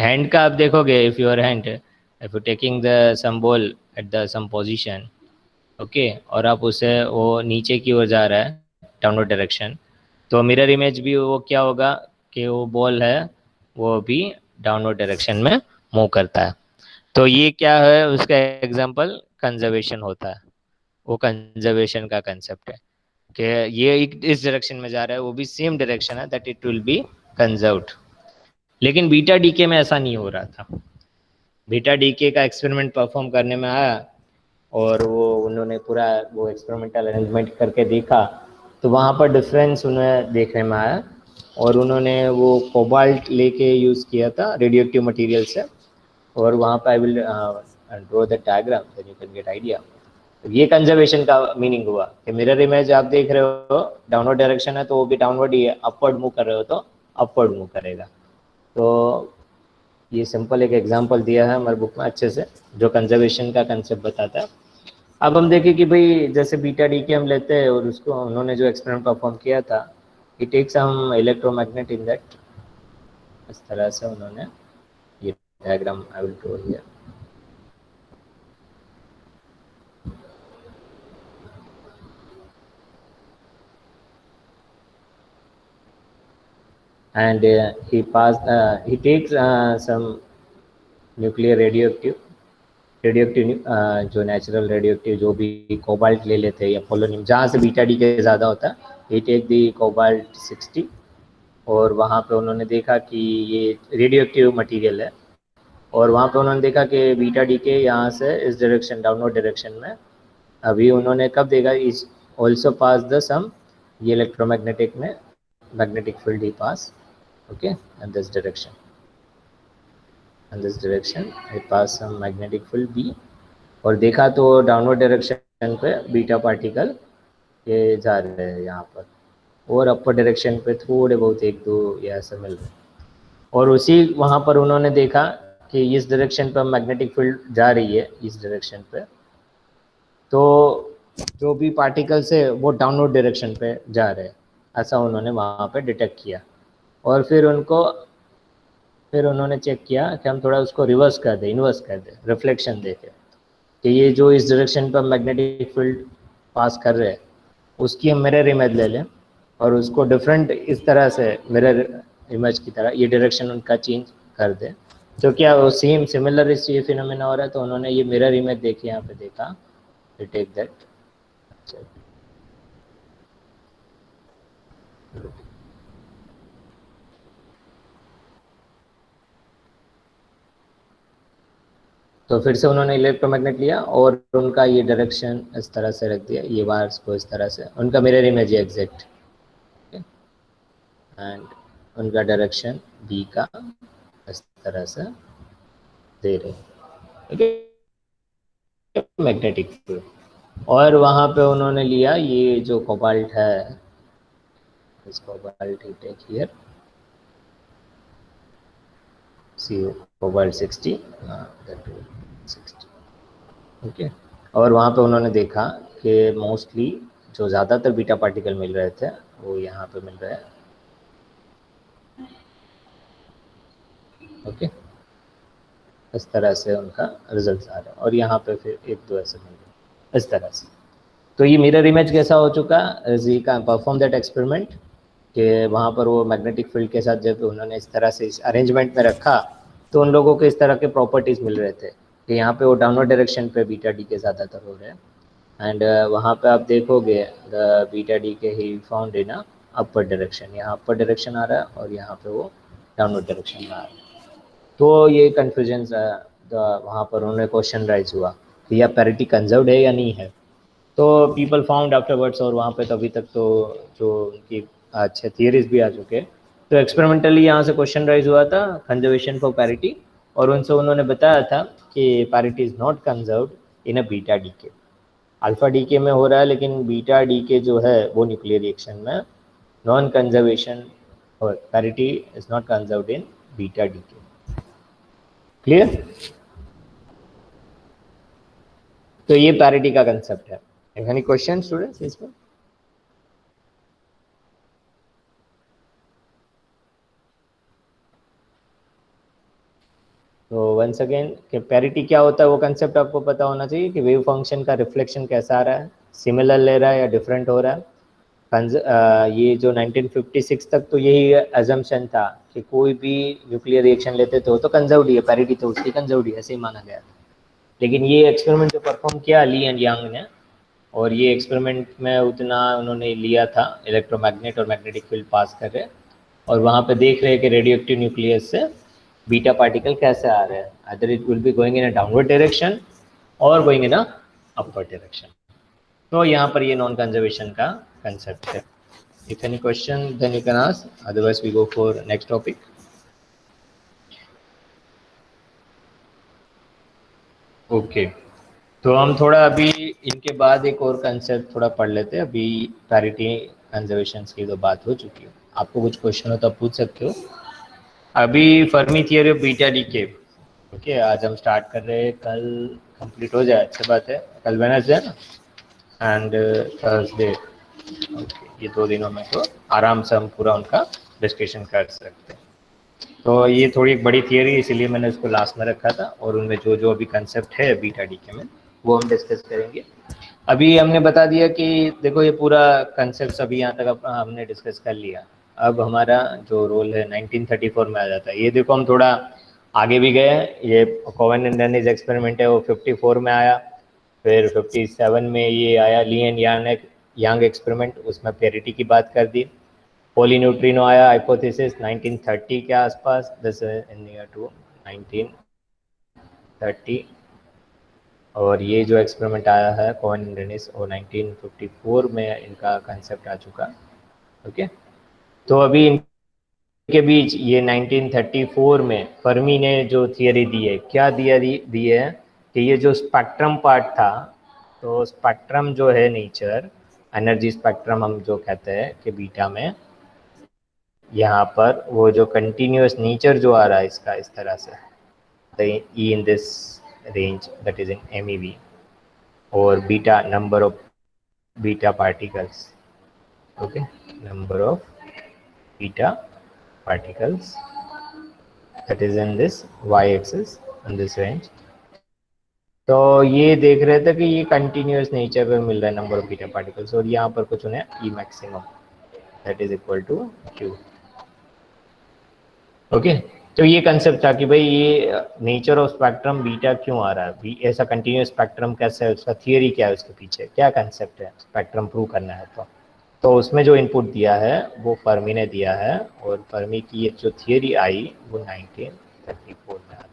hand का आप देखोगे, if your hand if you taking the some ball at the some position okay और आप उसे वो नीचे की ओर जा रहा है डाउनवर्ड डायरेक्शन, तो मिरर इमेज भी वो क्या होगा कि वो बॉल है वो भी डाउनवर्ड डायरेक्शन में मूव करता है। तो ये क्या है उसका एग्जांपल कंजर्वेशन होता है, वो कंजर्वेशन का कंसेप्ट है कि ये इस डायरेक्शन में जा रहा है वो भी सेम डायरेक्शन है that it will B conserved. लेकिन बीटा डीके में ऐसा नहीं हो रहा था। बीटा डीके का एक्सपेरिमेंट परफॉर्म करने में आया और वो उन्होंने पूरा वो एक्सपेरिमेंटल अरेंजमेंट करके देखा तो वहाँ पर डिफरेंस उन्हें देखने में आया और उन्होंने वो कोबाल्ट लेके यूज़ किया था रेडियो एक्टिव मटीरियल से और वहाँ पर I will draw the diagram then you can get idea. ये कंजर्वेशन का मीनिंग हुआ कि मिरर इमेज आप देख रहे हो डाउनवर्ड डायरेक्शन है तो वो भी डाउनवर्ड ही है, अपवर्ड मूव कर रहे हो तो अपवर्ड मूव करेगा। तो ये सिंपल एक एग्जांपल दिया है हमारे बुक में अच्छे से जो कंजर्वेशन का कंसेप्ट बताता है। अब हम देखें कि भाई जैसे बीटा डीके हम लेते हैं और उसको उन्होंने जो एक्सपेरिमेंट परफॉर्म किया था it takes some electromagnet in that, इस तरह से उन्होंने ये diagram I will draw here. and he takes some nuclear radioactive जो नेचुरल रेडियोएक्टिव जो भी कोबाल्ट ले लेते हैं या पोलोनियम जहाँ से बीटा डी के ज़्यादा होता है, ही टेक दी कोबाल्ट 60 और वहाँ पे उन्होंने देखा कि ये रेडियोएक्टिव मटेरियल है और वहाँ पे उन्होंने देखा कि बीटा डी के यहाँ से इस डायरेक्शन डाउनवर्ड डायरेक्शन में अभी उन्होंने कब देखा इस ऑल्सो पास द सम ये इलेक्ट्रोमैग्नेटिक में magnetic field he pass okay in this direction in this direction it pass some magnetic field B और देखा तो डाउनवर्ड डायरेक्शन पे बीटा पार्टिकल ये जा रहे हैं यहाँ पर और अपर डायरेक्शन पे थोड़े बहुत एक दो ये ऐसे मिल रहे और उसी वहाँ पर उन्होंने देखा कि इस डायरेक्शन पर मैग्नेटिक फील्ड जा रही है इस डायरेक्शन पे तो जो भी पार्टिकल्स है वो डाउनवर्ड डायरेक्शन पे जा रहे हैं ऐसा उन्होंने वहाँ पे डिटेक्ट किया और फिर उन्होंने चेक किया कि हम थोड़ा उसको रिवर्स कर दें इन्वर्स कर दें रिफ्लेक्शन देके कि ये जो इस डायरेक्शन पर मैग्नेटिक फील्ड पास कर रहे हैं उसकी हम मिरर इमेज ले लें और उसको डिफरेंट इस तरह से मिरर इमेज की तरह ये डायरेक्शन उनका चेंज कर दें तो क्या वो सेम सिमिलर इस ये फिनोमेना हो रहा है तो उन्होंने ये मिरर इमेज देखी यहाँ पे देखा टेक दैट तो फिर से उन्होंने इलेक्ट्रोमैग्नेट लिया और उनका ये डायरेक्शन इस तरह से रख दिया ये वायर्स को इस तरह से उनका मिरर इमेज है एग्जैक्ट एंड उनका डायरेक्शन बी का इस तरह से दे रहे मैग्नेटिक फील्ड और वहाँ पे उन्होंने लिया ये जो कोबाल्ट है इस cobalt he take here CO cobalt 60 okay और वहाँ पे उन्होंने देखा कि मोस्टली जो ज़्यादातर बीटा पार्टिकल मिल रहे थे वो यहाँ पे मिल रहे हैं ओके इस तरह से उनका रिजल्ट आ रहा है और यहाँ पे फिर एक दो ऐसे मिल रहे इस तरह से तो ये मिरर इमेज कैसा हो चुका जी का परफॉर्म दैट एक्सपेरिमेंट कि वहाँ पर वो मैग्नेटिक फील्ड के साथ जब उन्होंने इस तरह से इस अरेंजमेंट में रखा तो उन लोगों को इस तरह के प्रॉपर्टीज़ मिल रहे थे कि यहाँ पे वो डाउनवर्ड डायरेक्शन पे बीटा डी के ज़्यादातर हो रहे हैं एंड वहाँ पे आप देखोगे द बीटा डी के he found in upper direction यहाँ अपर डायरेक्शन आ रहा है और यहाँ पे वो डाउनवर्ड डायरेक्शन में आ रहा है तो ये कन्फ्यूजन वहाँ पर उन्होंने क्वेश्चन राइज हुआ कि यह पैरिटी कंजर्व्ड है या नहीं है तो पीपल फाउंड आफ्टरवर्ड्स और वहाँ पे तो अभी तक तो जो उनकी अच्छे थियरीज भी आ चुके तो एक्सपेरिमेंटली यहाँ से क्वेश्चन राइज हुआ था कंजर्वेशन फॉर पैरिटी और उनसे उन्होंने बताया था कि parity is not conserved in a beta D के अल्फा डी के में हो रहा है लेकिन बीटा डी के जो है वो न्यूक्लियर रिएक्शन में नॉन कंजर्वेशन और parity is not conserved in beta D के क्लियर तो ये पैरिटी का कंसेप्ट है एनी क्वेश्चन स्टूडेंट्स इसमें तो वंस अगेन कि पैरिटी क्या होता है वो कंसेप्ट आपको पता होना चाहिए कि वेव फंक्शन का रिफ्लेक्शन कैसा आ रहा है सिमिलर ले रहा है या डिफरेंट हो रहा है ये जो 1956 तक तो यही अजम्पशन था कि कोई भी न्यूक्लियर रिएक्शन लेते तो कंजर्व्ड है पैरिटी तो उसकी कंजर्व्ड है ऐसे ही माना गया लेकिन ये एक्सपेरिमेंट जो परफॉर्म किया ली एंड यंग ने और ये एक्सपेरिमेंट में उतना उन्होंने लिया था इलेक्ट्रोमैग्नेट और मैग्नेटिक फील्ड पास कर रहे और वहाँ पे देख रहे कि रेडियोएक्टिव न्यूक्लियस से बीटा पार्टिकल कैसे आ रहे हैं other it will be going in a downward direction और going in a upper direction तो यहाँ पर ये नॉन कंजर्वेशन का कंसेप्ट है if any question then you can ask otherwise we go for next topic okay तो हम थोड़ा अभी इनके बाद एक और कंसेप्ट थोड़ा पढ़ लेते हैं अभी पैरिटी कंजर्वेशन की तो बात हो चुकी है आपको कुछ क्वेश्चन हो तो पूछ सकते हो अभी Fermi theory of beta decay okay आज हम स्टार्ट कर रहे हैं कल कंप्लीट हो जाए अच्छी बात है कल वेडनेसडे है ना एंड थर्सडे ओके ये 2 दिनों में तो आराम से हम पूरा उनका डिस्कशन कर सकते हैं तो ये थोड़ी एक बड़ी थियरी इसलिए मैंने उसको लास्ट में रखा था और उनमें जो जो अभी कंसेप्ट है बीटा डी के में वो हम डिस्कस करेंगे अभी हमने बता दिया कि देखो ये पूरा कंसेप्ट अभी यहाँ तक हमने डिस्कस कर लिया अब हमारा जो रोल है 1934 में आ जाता है। ये देखो हम थोड़ा आगे भी गए, ये कोवन एंड डेनिस एक्सपेरिमेंट है वो 54 में आया, फिर 57 में ये आया ली एंड यांग एक्सपेरिमेंट, उसमें पेरिटी की बात कर दी। पोली न्यूट्रिनो आया हाइपोथेसिस 1930 के आसपास, दिस इन ईयर टू 1930। और ये जो एक्सपेरिमेंट आया है कोवन एंड डेनिस वो 1954 में इनका कंसेप्ट आ चुका। ओके, तो अभी इनके बीच ये 1934 में फर्मी ने जो थियरी दी है, क्या दी है कि ये जो स्पेक्ट्रम पार्ट था, तो स्पेक्ट्रम जो है नेचर एनर्जी स्पेक्ट्रम हम जो कहते हैं कि बीटा में यहाँ पर वो जो कंटिन्यूस नेचर जो आ रहा है इसका इस तरह से, the E in this range that is in MEV, और beta number of beta particles, okay, number of beta particles that is in this y-axis in this range। तो ये देख रहे थे कि ये कंटिन्यूस नेचर पे मिल रहा है नंबर ऑफ बीटा पार्टिकल्स, और यहाँ पर कुछ उन्हें E maximum that is equal to Q. Okay, तो ये कंसेप्ट था कि भाई ये नेचर ऑफ स्पेक्ट्रम बीटा क्यों आ रहा है, ऐसा कंटिन्यूस स्पेक्ट्रम कैसे है, उसका थियरी क्या है, उसके पीछे क्या कंसेप्ट है, स्पेक्ट्रम प्रूव करना है। तो उसमें जो इनपुट दिया है वो फर्मी ने दिया है, और फर्मी की एक जो थियरी आई वो 1934 में आई।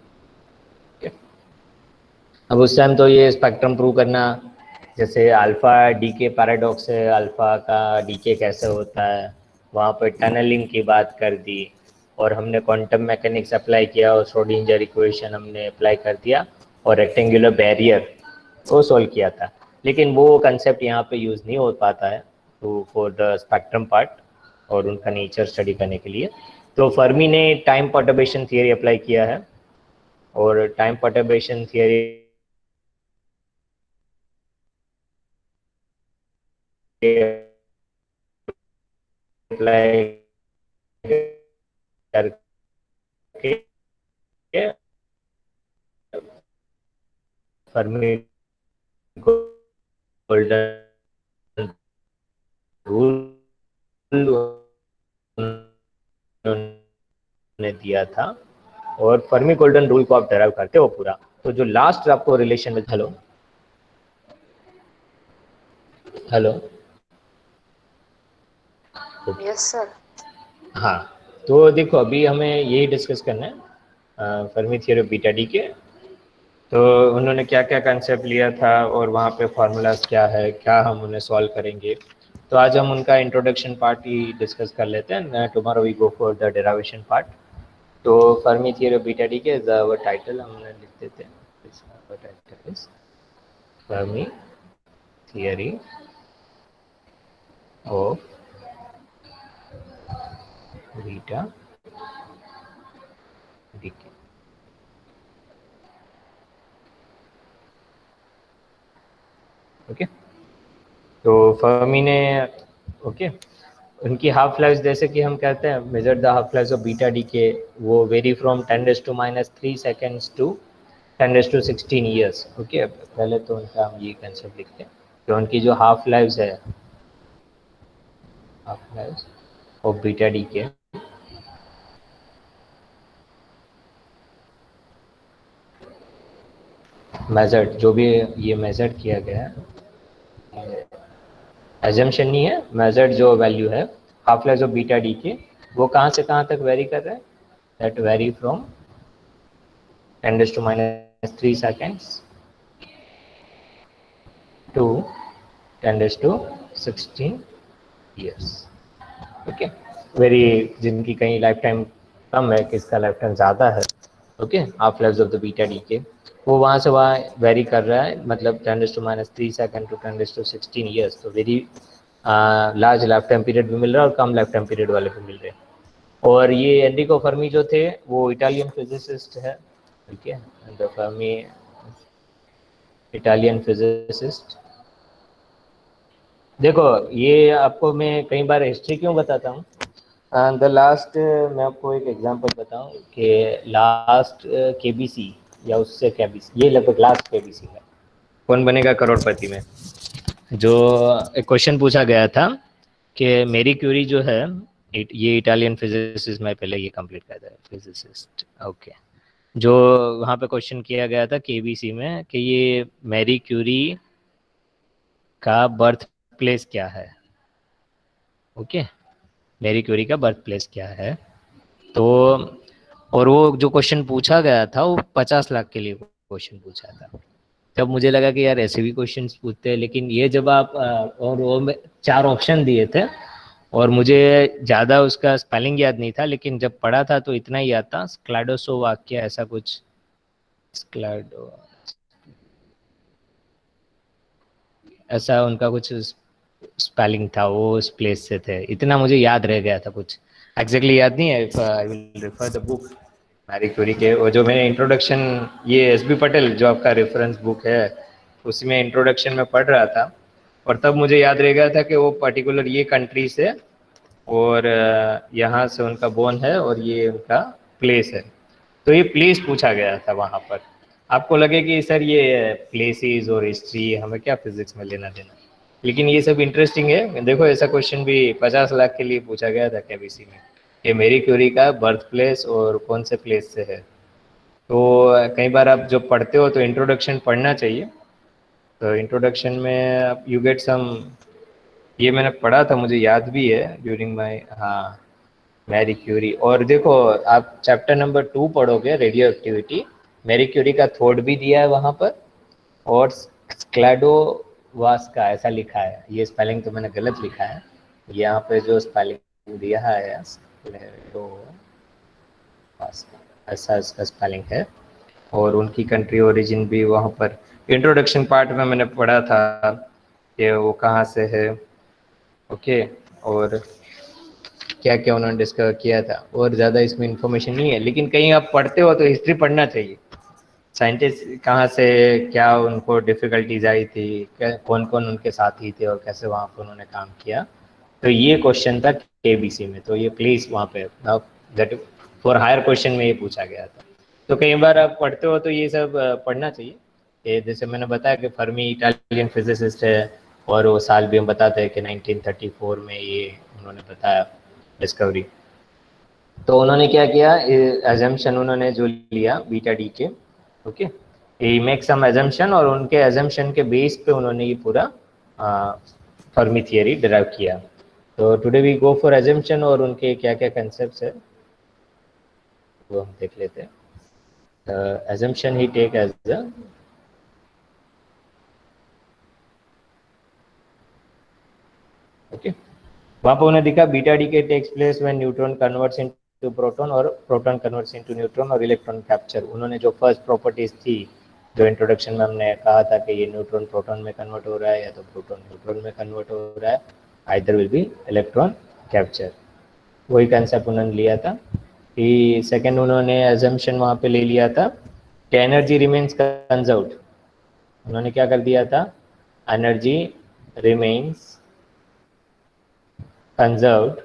अब उस टाइम तो ये स्पेक्ट्रम प्रूव करना, जैसे अल्फा डीके पैराडॉक्स है, अल्फा का डीके कैसे होता है, वहाँ पर टनलिंग की बात कर दी, और हमने क्वांटम मैकेनिक्स अप्लाई किया और श्रोडिंगर इक्वेशन हमने अप्लाई कर दिया और रेक्टेंगुलर बैरियर वो सॉल्व किया था। लेकिन वो कंसेप्ट यहाँ पे यूज़ नहीं हो पाता है तो फॉर द स्पेक्ट्रम पार्ट और उनका नेचर स्टडी करने के लिए। तो फर्मी ने टाइम पर्टर्बेशन थियरी अप्लाई किया है, और टाइम पर्टर्बेशन थियरी अप्लाई करके फर्मी गोल्डन रूल ने दिया था, और फर्मी गोल्डन रूल को आप डराइव करते हो पूरा। तो जो लास्ट आपको रिलेशन में, हेलो हेलो यस सर। हाँ, तो देखो अभी हमें यही डिस्कस करना है Fermi theory of beta decay. तो उन्होंने क्या क्या कंसेप्ट लिया था और वहाँ पे फार्मूलाज क्या है, क्या हम उन्हें सॉल्व करेंगे। तो आज हम उनका इंट्रोडक्शन पार्ट ही डिस्कस कर लेते हैं, tomorrow we go for the derivation part. तो Fermi theory of beta decay title हमने लिख देते हैं, title is Fermi theory of beta decay. Okay, तो फर्मी ने ओके उनकी हाफ लाइफ, जैसे कि हम कहते हैं measure the half life of beta decay, वो vary from 10⁻³ seconds to 10⁻16 years. Okay, पहले तो उनका हम ये कंसेप्ट लिखते हैं कि उनकी जो हाफ लाइफ है, half life of beta D के मेजर्ड, जो भी ये मेजर किया गया है, एजम्पशन नहीं है, मेजर्ड जो वैल्यू है half life of beta decay, वो कहाँ से कहाँ तक वेरी कर रहा है, that vary from 10⁻³ seconds to 10⁻16 years. Okay, vary, जिनकी कहीं लाइफ टाइम कम है, किसका लाइफ टाइम ज़्यादा है, okay, half life of the beta decay, वो वहाँ से वहाँ वेरी कर रहा है, मतलब 10⁻³ सेकेंड टू 10⁻16 ईयर्स। तो very large life time period भी मिल रहा है और कम लाइफ टाइम पीरियड वाले भी मिल रहे हैं। और ये एनरिको फर्मी जो थे वो इटालियन फिजिसिस्ट है, ठीक है, द फर्मी इटालियन फिजिसिस्ट। देखो ये आपको मैं कई बार हिस्ट्री क्यों बताता हूँ, द लास्ट, मैं आपको एक एग्जांपल बताऊँ कि लास्ट KBC या उससे KBC, ये लगभग लास्ट KBC है, कौन बनेगा करोड़पति में, जो एक क्वेश्चन पूछा गया था कि मेरी क्यूरी जो है ये इटालियन फिजिसिस्ट मैं पहले ये कंप्लीट कर था, फिजिसिस्ट। ओके, जो वहाँ पे क्वेश्चन किया गया था केबीसी में कि ये मैरी क्यूरी का बर्थ प्लेस क्या है। ओके, मैरी क्यूरी का बर्थ प्लेस क्या है। तो और वो जो क्वेश्चन पूछा गया था वो 50 लाख के लिए क्वेश्चन पूछा था। तब मुझे लगा कि यार ऐसे भी क्वेश्चन पूछते हैं, लेकिन ये जब आप और वो 4 ऑप्शन दिए थे और मुझे ज़्यादा उसका स्पेलिंग याद नहीं था, लेकिन जब पढ़ा था तो इतना ही याद था, स्क्लाडोसोवाकिया ऐसा कुछ, स्क्लाडो ऐसा उनका कुछ स्पेलिंग था, वो उस प्लेस से थे, इतना मुझे याद रह गया था, कुछ एग्जैक्टली याद नहीं है। I will refer the book Marie Curie के, और जो मैंने इंट्रोडक्शन, ये एसबी पटेल जो आपका रेफरेंस बुक है उसमें इंट्रोडक्शन में पढ़ रहा था, और तब मुझे याद रह गया था कि वो पर्टिकुलर ये कंट्री से और यहाँ से उनका बोर्न है और ये उनका प्लेस है। तो ये प्लेस पूछा गया था वहाँ पर। आपको लगे कि सर ये प्लेसेस और हिस्ट्री हमें क्या फिजिक्स में लेना देना, लेकिन ये सब इंटरेस्टिंग है। देखो ऐसा क्वेश्चन भी 50 लाख के लिए पूछा गया था केबीसी में, ये मैरी क्यूरी का बर्थ प्लेस और कौन से प्लेस से है। तो कई बार आप जब पढ़ते हो तो इंट्रोडक्शन पढ़ना चाहिए। तो इंट्रोडक्शन में आप यू गेट सम, ये मैंने पढ़ा था, मुझे याद भी है ड्यूरिंग माय, हाँ, मैरी क्यूरी। और देखो आप चैप्टर नंबर 2 पढ़ोगे, रेडियो एक्टिविटी, मैरी क्यूरी का थॉट भी दिया है वहाँ पर, और स्क्लैडोवास्का ऐसा लिखा है, ये स्पेलिंग तो मैंने गलत लिखा है, यहाँ पे जो स्पेलिंग दिया है स्क्लैडोवास्का ऐसा इसका स्पेलिंग है, और उनकी कंट्री ओरिजिन भी वहाँ पर इंट्रोडक्शन पार्ट में मैंने पढ़ा था कि वो कहाँ से है। ओके, और क्या क्या उन्होंने डिस्कवर किया था, और ज़्यादा इसमें इंफॉर्मेशन नहीं है, लेकिन कहीं आप पढ़ते हो तो हिस्ट्री पढ़ना चाहिए। साइंटिस्ट कहाँ से, क्या उनको डिफ़िकल्टीज आई थी, कौन कौन उनके साथी थे और कैसे वहाँ पर उन्होंने काम किया। तो ये क्वेश्चन था केबीसी में, तो ये प्लीज़ वहाँ पे दैट फॉर हायर क्वेश्चन में ये पूछा गया था। तो कई बार आप पढ़ते हो तो ये सब पढ़ना चाहिए। ये जैसे मैंने बताया कि फर्मी इटालियन फिजिसिस्ट है, और वो साल भी हम बताते हैं कि 1934 में ये उन्होंने बताया डिस्कवरी। तो उन्होंने क्या किया, एजम्पशन उन्होंने जो लिया बीटा डी के, ओके, ये मेक सम एजम्पशन, और उनके एजम्पशन के बेस पे उन्होंने ये पूरा फर्मी थियरी डिराइव किया। तो today we go for assumption, और उनके क्या क्या कंसेप्ट्स है वो हम देख लेते हैं। Assumption he take as the, okay, वहाँ पर उन्हें दिखा beta decay takes place when neutron converts into proton और प्रोटॉन कन्वर्ट्स इनटू न्यूट्रॉन और इलेक्ट्रॉन कैप्चर। उन्होंने जो फर्स्ट प्रॉपर्टीज थी जो इंट्रोडक्शन में हमने कहा था कि ये न्यूट्रॉन प्रोटॉन में कन्वर्ट हो रहा है या तो प्रोटॉन न्यूट्रॉन में कन्वर्ट हो रहा है, either will be electron capture, वही कंसेप्ट उन्होंने लिया था। कि सेकेंड उन्होंने एजम्पशन वहाँ पे ले लिया था कि एनर्जी रिमेन्स कंजर्व्ड। उन्होंने क्या कर दिया था, एनर्जी रिमेन्स कंजर्व्ड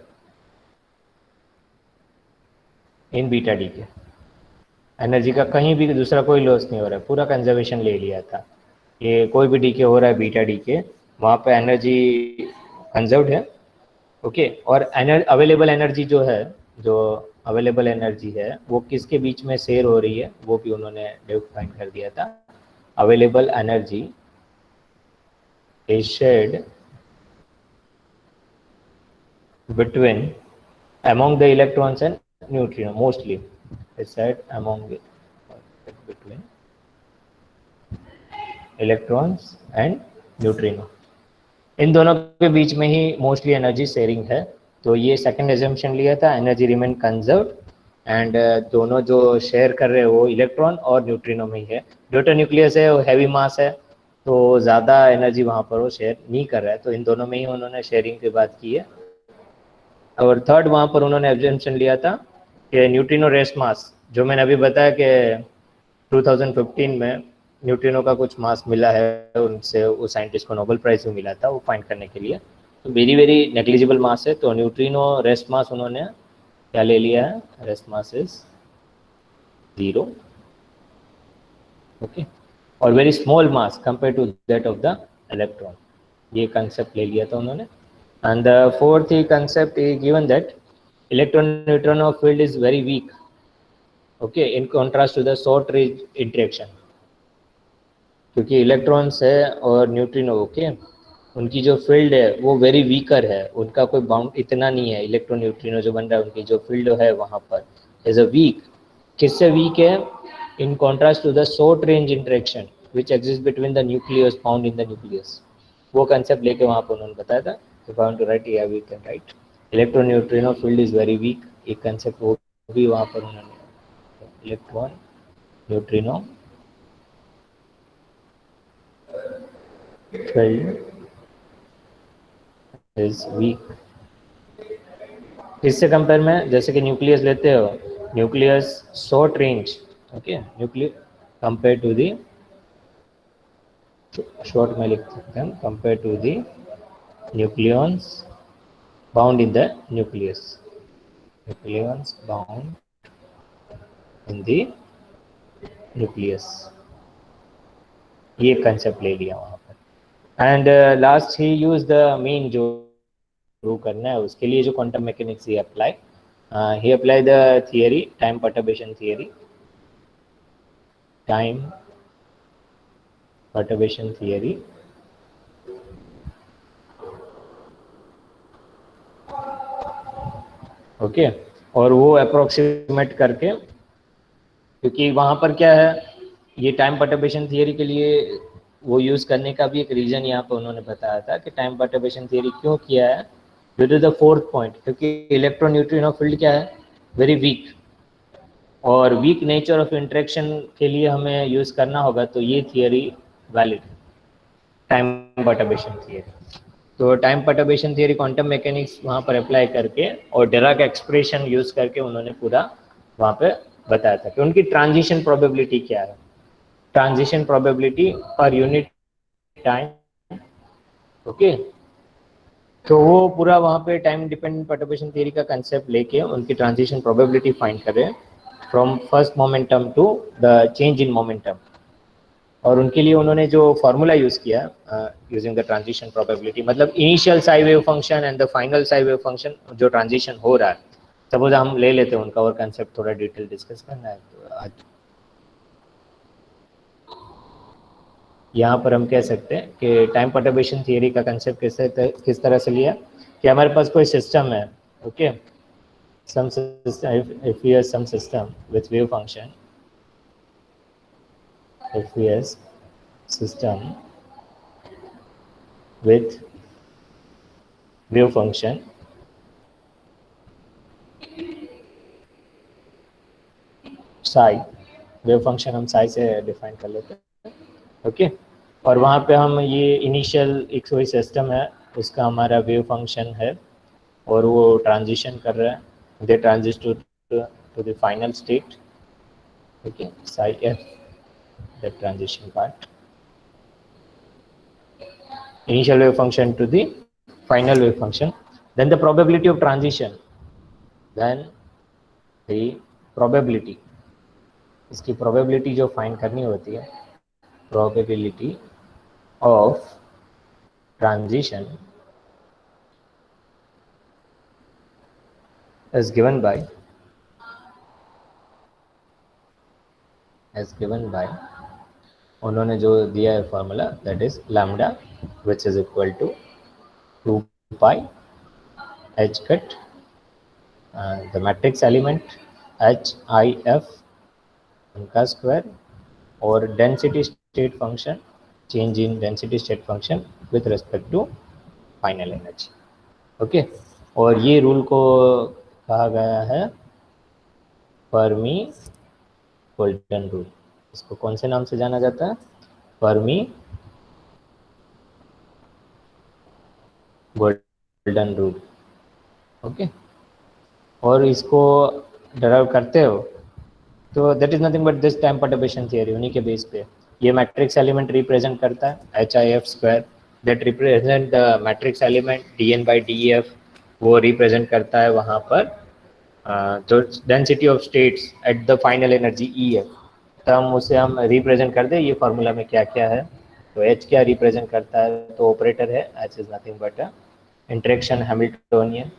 इन बीटा डी के, एनर्जी का कहीं भी दूसरा कोई लॉस नहीं हो रहा है, पूरा कंजर्वेशन ले लिया था। ये कोई भी डी के हो रहा है बीटा डी के, वहाँ पे एनर्जी कंजर्व्ड है, ओके। और अवेलेबल एनर्जी जो है, जो अवेलेबल एनर्जी है वो किसके बीच में शेयर हो रही है, वो भी उन्होंने डिफाइन कर दिया था। Available energy is shared between among the electrons and neutrino, mostly it's said among between electrons and neutrino, इन दोनों के बीच में ही मोस्टली एनर्जी शेयरिंग है। तो ये सेकंड एजम्पशन लिया था, एनर्जी रिमेन कंजर्व्ड, एंड दोनों जो शेयर कर रहे हैं वो इलेक्ट्रॉन और न्यूट्रिनो में ही है। ड्यूटर न्यूक्लियस है, वो हैवी मास है, तो ज़्यादा एनर्जी वहाँ पर वो शेयर नहीं कर रहा है, तो इन दोनों में ही उन्होंने शेयरिंग की बात की है। और थर्ड वहाँ पर उन्होंने एग्जम्पशन लिया था कि न्यूट्रिनो रेस्ट मास, जो मैंने अभी बताया कि 2015 में न्यूट्रिनो का कुछ मास मिला है, उनसे वो साइंटिस्ट को नोबेल प्राइज भी मिला था वो फाइंड करने के लिए। तो वेरी वेरी नेग्लिजिबल मास है, तो न्यूट्रिनो रेस्ट मास उन्होंने क्या ले लिया है, रेस्ट मास इज 0, ओके, और very small mass compare to that of the electron, ये कंसेप्ट ले लिया था उन्होंने। And the fourth concept is given that electron neutron field is very weak, okay, in contrast to the short range interaction, क्योंकि electrons है और neutrino, okay, उनकी जो फील्ड है वो वेरी वीकर है, उनका कोई बाउंड इतना नहीं है, इलेक्ट्रॉन न्यूट्रिनो जो बन रहा है उनकी जो फील्ड है वहाँ पर इज अ वीक। किससे वीक है? In contrast to the short range interaction which exist between the nucleus found in the nucleus. वो कंसेप्ट लेके वहाँ पर उन्होंने बताया था, if I want to write या we can write electron neutrino field is very weak, एक concept वो भी वहाँ पर उन्होंने, electron neutrino field is weak. इससे कंपेयर में जैसे कि न्यूक्लियस लेते हो, nucleus short range, okay, nucleus compare to the short में लिख सकते हैं, compare to the nucleons bound in the nucleus, nucleons bound in the nucleus, ये कंसेप्ट ले लिया वहाँ पर। And last he use the mean, जो प्रूव करना है उसके लिए जो quantum mechanics he apply, he applied the theory, time perturbation theory, time perturbation theory, okay, और वो अप्रोक्सीमेट करके, क्योंकि वहाँ पर क्या है, ये टाइम परटर्बेशन थियरी के लिए वो यूज़ करने का भी एक रीज़न यहाँ पर उन्होंने बताया था कि टाइम परटर्बेशन थियरी क्यों किया है, due to the fourth point, क्योंकि इलेक्ट्रॉन न्यूट्रिनो फील्ड क्या है, वेरी वीक, और वीक नेचर ऑफ इंटरेक्शन के लिए हमें यूज़ करना होगा, तो ये theory valid, time perturbation theory. तो time perturbation theory quantum mechanics वहाँ पर अप्लाई करके और डिराक एक्सप्रेशन यूज़ करके उन्होंने पूरा वहाँ पे बताया था कि उनकी ट्रांजिशन प्रोबेबिलिटी क्या है, transition probability per unit time, okay. तो वो पूरा वहाँ पे टाइम डिपेंडेंट परटर्बेशन थियरी का कंसेप्ट लेके उनकी ट्रांजिशन प्रोबेबिलिटी फाइंड कर रहे हैं from first momentum to the change in momentum, और उनके लिए उन्होंने जो फार्मूला यूज़ किया यूजिंग द ट्रांजिशन प्रोबेबिलिटी, मतलब initial psi wave function and the final psi wave function जो ट्रांजिशन हो रहा है, सपोज हम ले लेते हैं उनका और कंसेप्ट थोड़ा डिटेल डिस्कस करना है, तो आज यहाँ पर हम कह सकते हैं कि टाइम परटर्बेशन थियरी का कंसेप्ट किस तरह से लिया कि हमारे पास कोई सिस्टम है, okay, some system, if we have some system with wave function, if we have system with wave function, psi, wave function हम psi से डिफाइन कर लेते हैं, ओके, और वहाँ पे हम ये इनिशियल एक कोई सिस्टम है, उसका हमारा वेव फंक्शन है और वो ट्रांजिशन कर रहा है, they transit to the final state, okay, psi f, the transition part, initial wave function to the final wave function, then the probability of transition, then the probability, इसकी probability जो find करनी होती है, probability of transition is given by उन्होंने जो दिया है formula, that is lambda which is equal to 2 pi h cut the matrix element h i f उनका स्क्वायर और density state function, change in density state function with respect to final energy, okay. और ये rule को कहा गया है Fermi golden rule, इसको कौन से नाम से जाना जाता है, फर्मी गोल्डन रूल, ओके। और इसको डराइव करते हो तो that is nothing but this time perturbation theory, उन्हीं के बेस पे ये मैट्रिक्स एलिमेंट रिप्रेजेंट करता है H I F square, that represent the matrix element D N by D F, वो रिप्रेजेंट करता है वहाँ पर जो density of states at the final energy E F, तो हम उसे हम रिप्रेजेंट कर दें ये फार्मूला में क्या क्या है, तो एच क्या रिप्रेजेंट करता है, तो ऑपरेटर है, H is nothing but interaction Hamiltonian,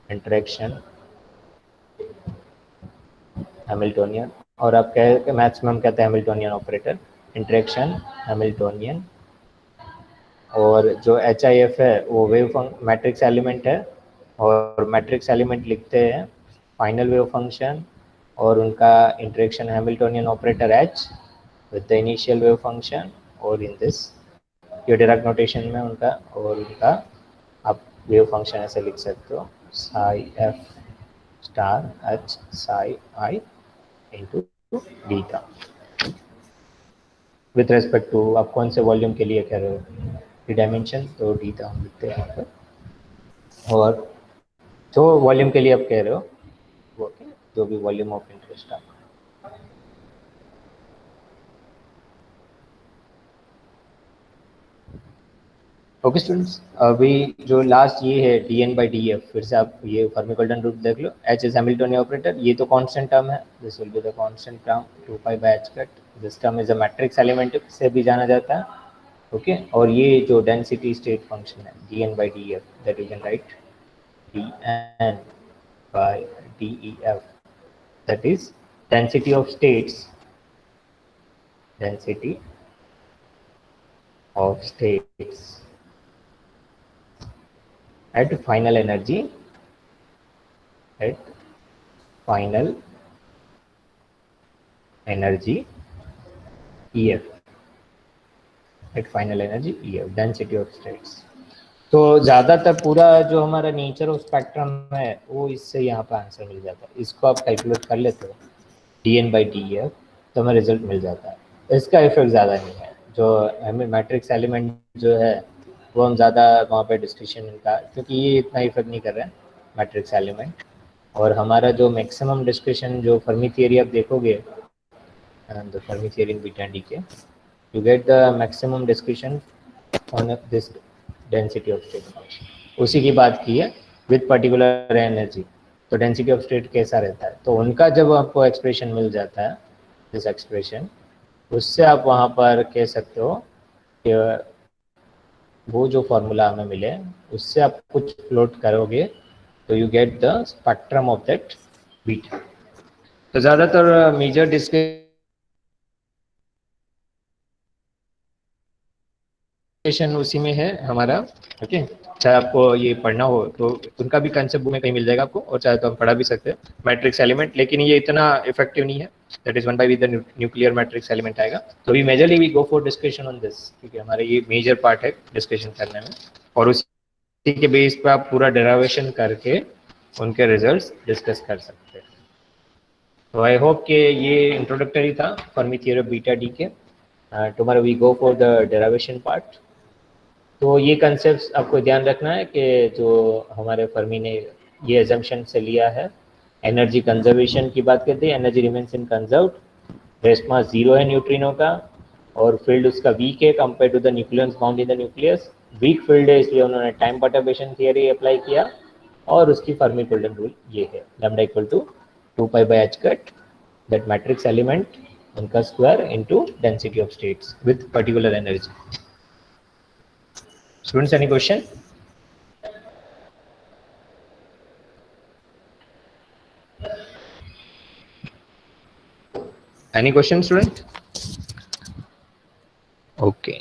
interaction Hamiltonian, और आप कह के मैथ्स में हम कहते हैं हैमिल्टोनियन ऑपरेटर, इंटरेक्शन हैमिल्टोनियन। और जो HIF है वो वेव मैट्रिक्स एलिमेंट है, और मैट्रिक्स एलिमेंट लिखते हैं फाइनल वेव फंक्शन और उनका interaction Hamiltonian operator H with the initial wave function, और इन दिस ये डायरेक्ट नोटेशन में उनका, और उनका आप वेव फंक्शन ऐसे लिख सकते हो psi F star H psi I into beta. With respect to आप कौन से वॉल्यूम के लिए कह रहे हो, डी डायमेंशन, तो डीटा हम लिखते हैं यहाँ पर। और जो वॉल्यूम के लिए आप कह रहे हो वो जो भी वॉल्यूम ऑफ इंटरेस्ट आपका। ओके स्टूडेंट्स, अभी जो लास्ट ये है dN/dF, फिर से आप ये फर्मी-कोल्डन रूल देख लो। H इज हैमिल्टोनियन ऑपरेटर, ये तो कांस्टेंट टर्म है, this will be the constant term 2π/h, this term is a matrix element से भी जाना जाता है। ओके और ये जो डेंसिटी स्टेट फंक्शन है dN/dF, that you can write dN/dEF, that is density of states at final energy EF, at final energy EF, density of states। तो ज़्यादातर पूरा जो हमारा नेचर ऑफ स्पेक्ट्रम है वो इससे यहाँ पर आंसर मिल जाता है। इसको आप कैलकुलेट कर लेते हो dN/dF, तो हमें रिजल्ट मिल जाता है। इसका इफेक्ट ज़्यादा नहीं है, जो हमें मैट्रिक्स एलिमेंट जो है वो हम ज़्यादा वहाँ पे डिस्कशन का, क्योंकि ये इतना इफेक्ट नहीं कर रहे हैं मैट्रिक्स एलिमेंट। और हमारा जो मैक्सिमम डिस्कशन जो फर्मी थियरी आप देखोगे, the Fermi theory in beta DK, you get the maximum discussion on this density of state function। उसी की बात की है विद पर्टिकुलर एनर्जी, तो डेंसिटी ऑफ स्टेट कैसा रहता है, तो उनका जब आपको एक्सप्रेशन मिल जाता है, दिस एक्सप्रेशन, उससे आप वहाँ पर कह सकते हो कि वो जो फॉर्मूला हमें मिले उससे आप कुछ प्लॉट करोगे तो you get the spectrum of that beta. तो ज़्यादातर मेजर डिस्कशन उसी में है हमारा। ओके, चाहे आपको ये पढ़ना हो तो उनका भी कंसेप्ट बुक में कहीं मिल जाएगा आपको, और चाहे तो हम पढ़ा भी सकते हैं मैट्रिक्स एलिमेंट, लेकिन ये इतना इफेक्टिव नहीं है। That is 1/v the nuclear matrix element आएगा। तो we majorly we go for discussion on this, क्योंकि हमारा ये मेजर पार्ट है डिस्कशन करने में, और उसी के बेस पे आप पूरा डेरिवेशन करके उनके रिजल्ट्स डिस्कस कर सकते हैं। तो आई होप कि ये इंट्रोडक्टरी था Fermi theory of beta decay. Tomorrow we go for the derivation part. तो ये कंसेप्ट आपको ध्यान रखना है कि जो हमारे फर्मी ने ये एजम्पशन से लिया है, एनर्जी कंजर्वेशन की बात करते हैं, energy remains in conserved, rest mass 0 है न्यूट्रिनो का, और फील्ड उसका वीक है compare to the nucleus bound in the nucleus. Weak field है इसलिए उन्होंने टाइम परटर्बेशन थियरी अप्लाई किया, और उसकी फर्मी-कोल्डन रूल ये है lambda equal to 2π/h that matrix element उनका square into density of states with particular energy. Students, any question? Any question, student? Okay.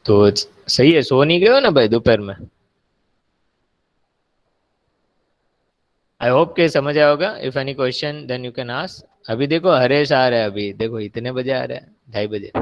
तो सही है, सो नहीं गए हो ना भाई दोपहर में? आई होप के समझ आया होगा। If any question then you can ask. अभी देखो हरेश आ रहा है, अभी देखो इतने बजे आ रहा है, 2:30 बजे।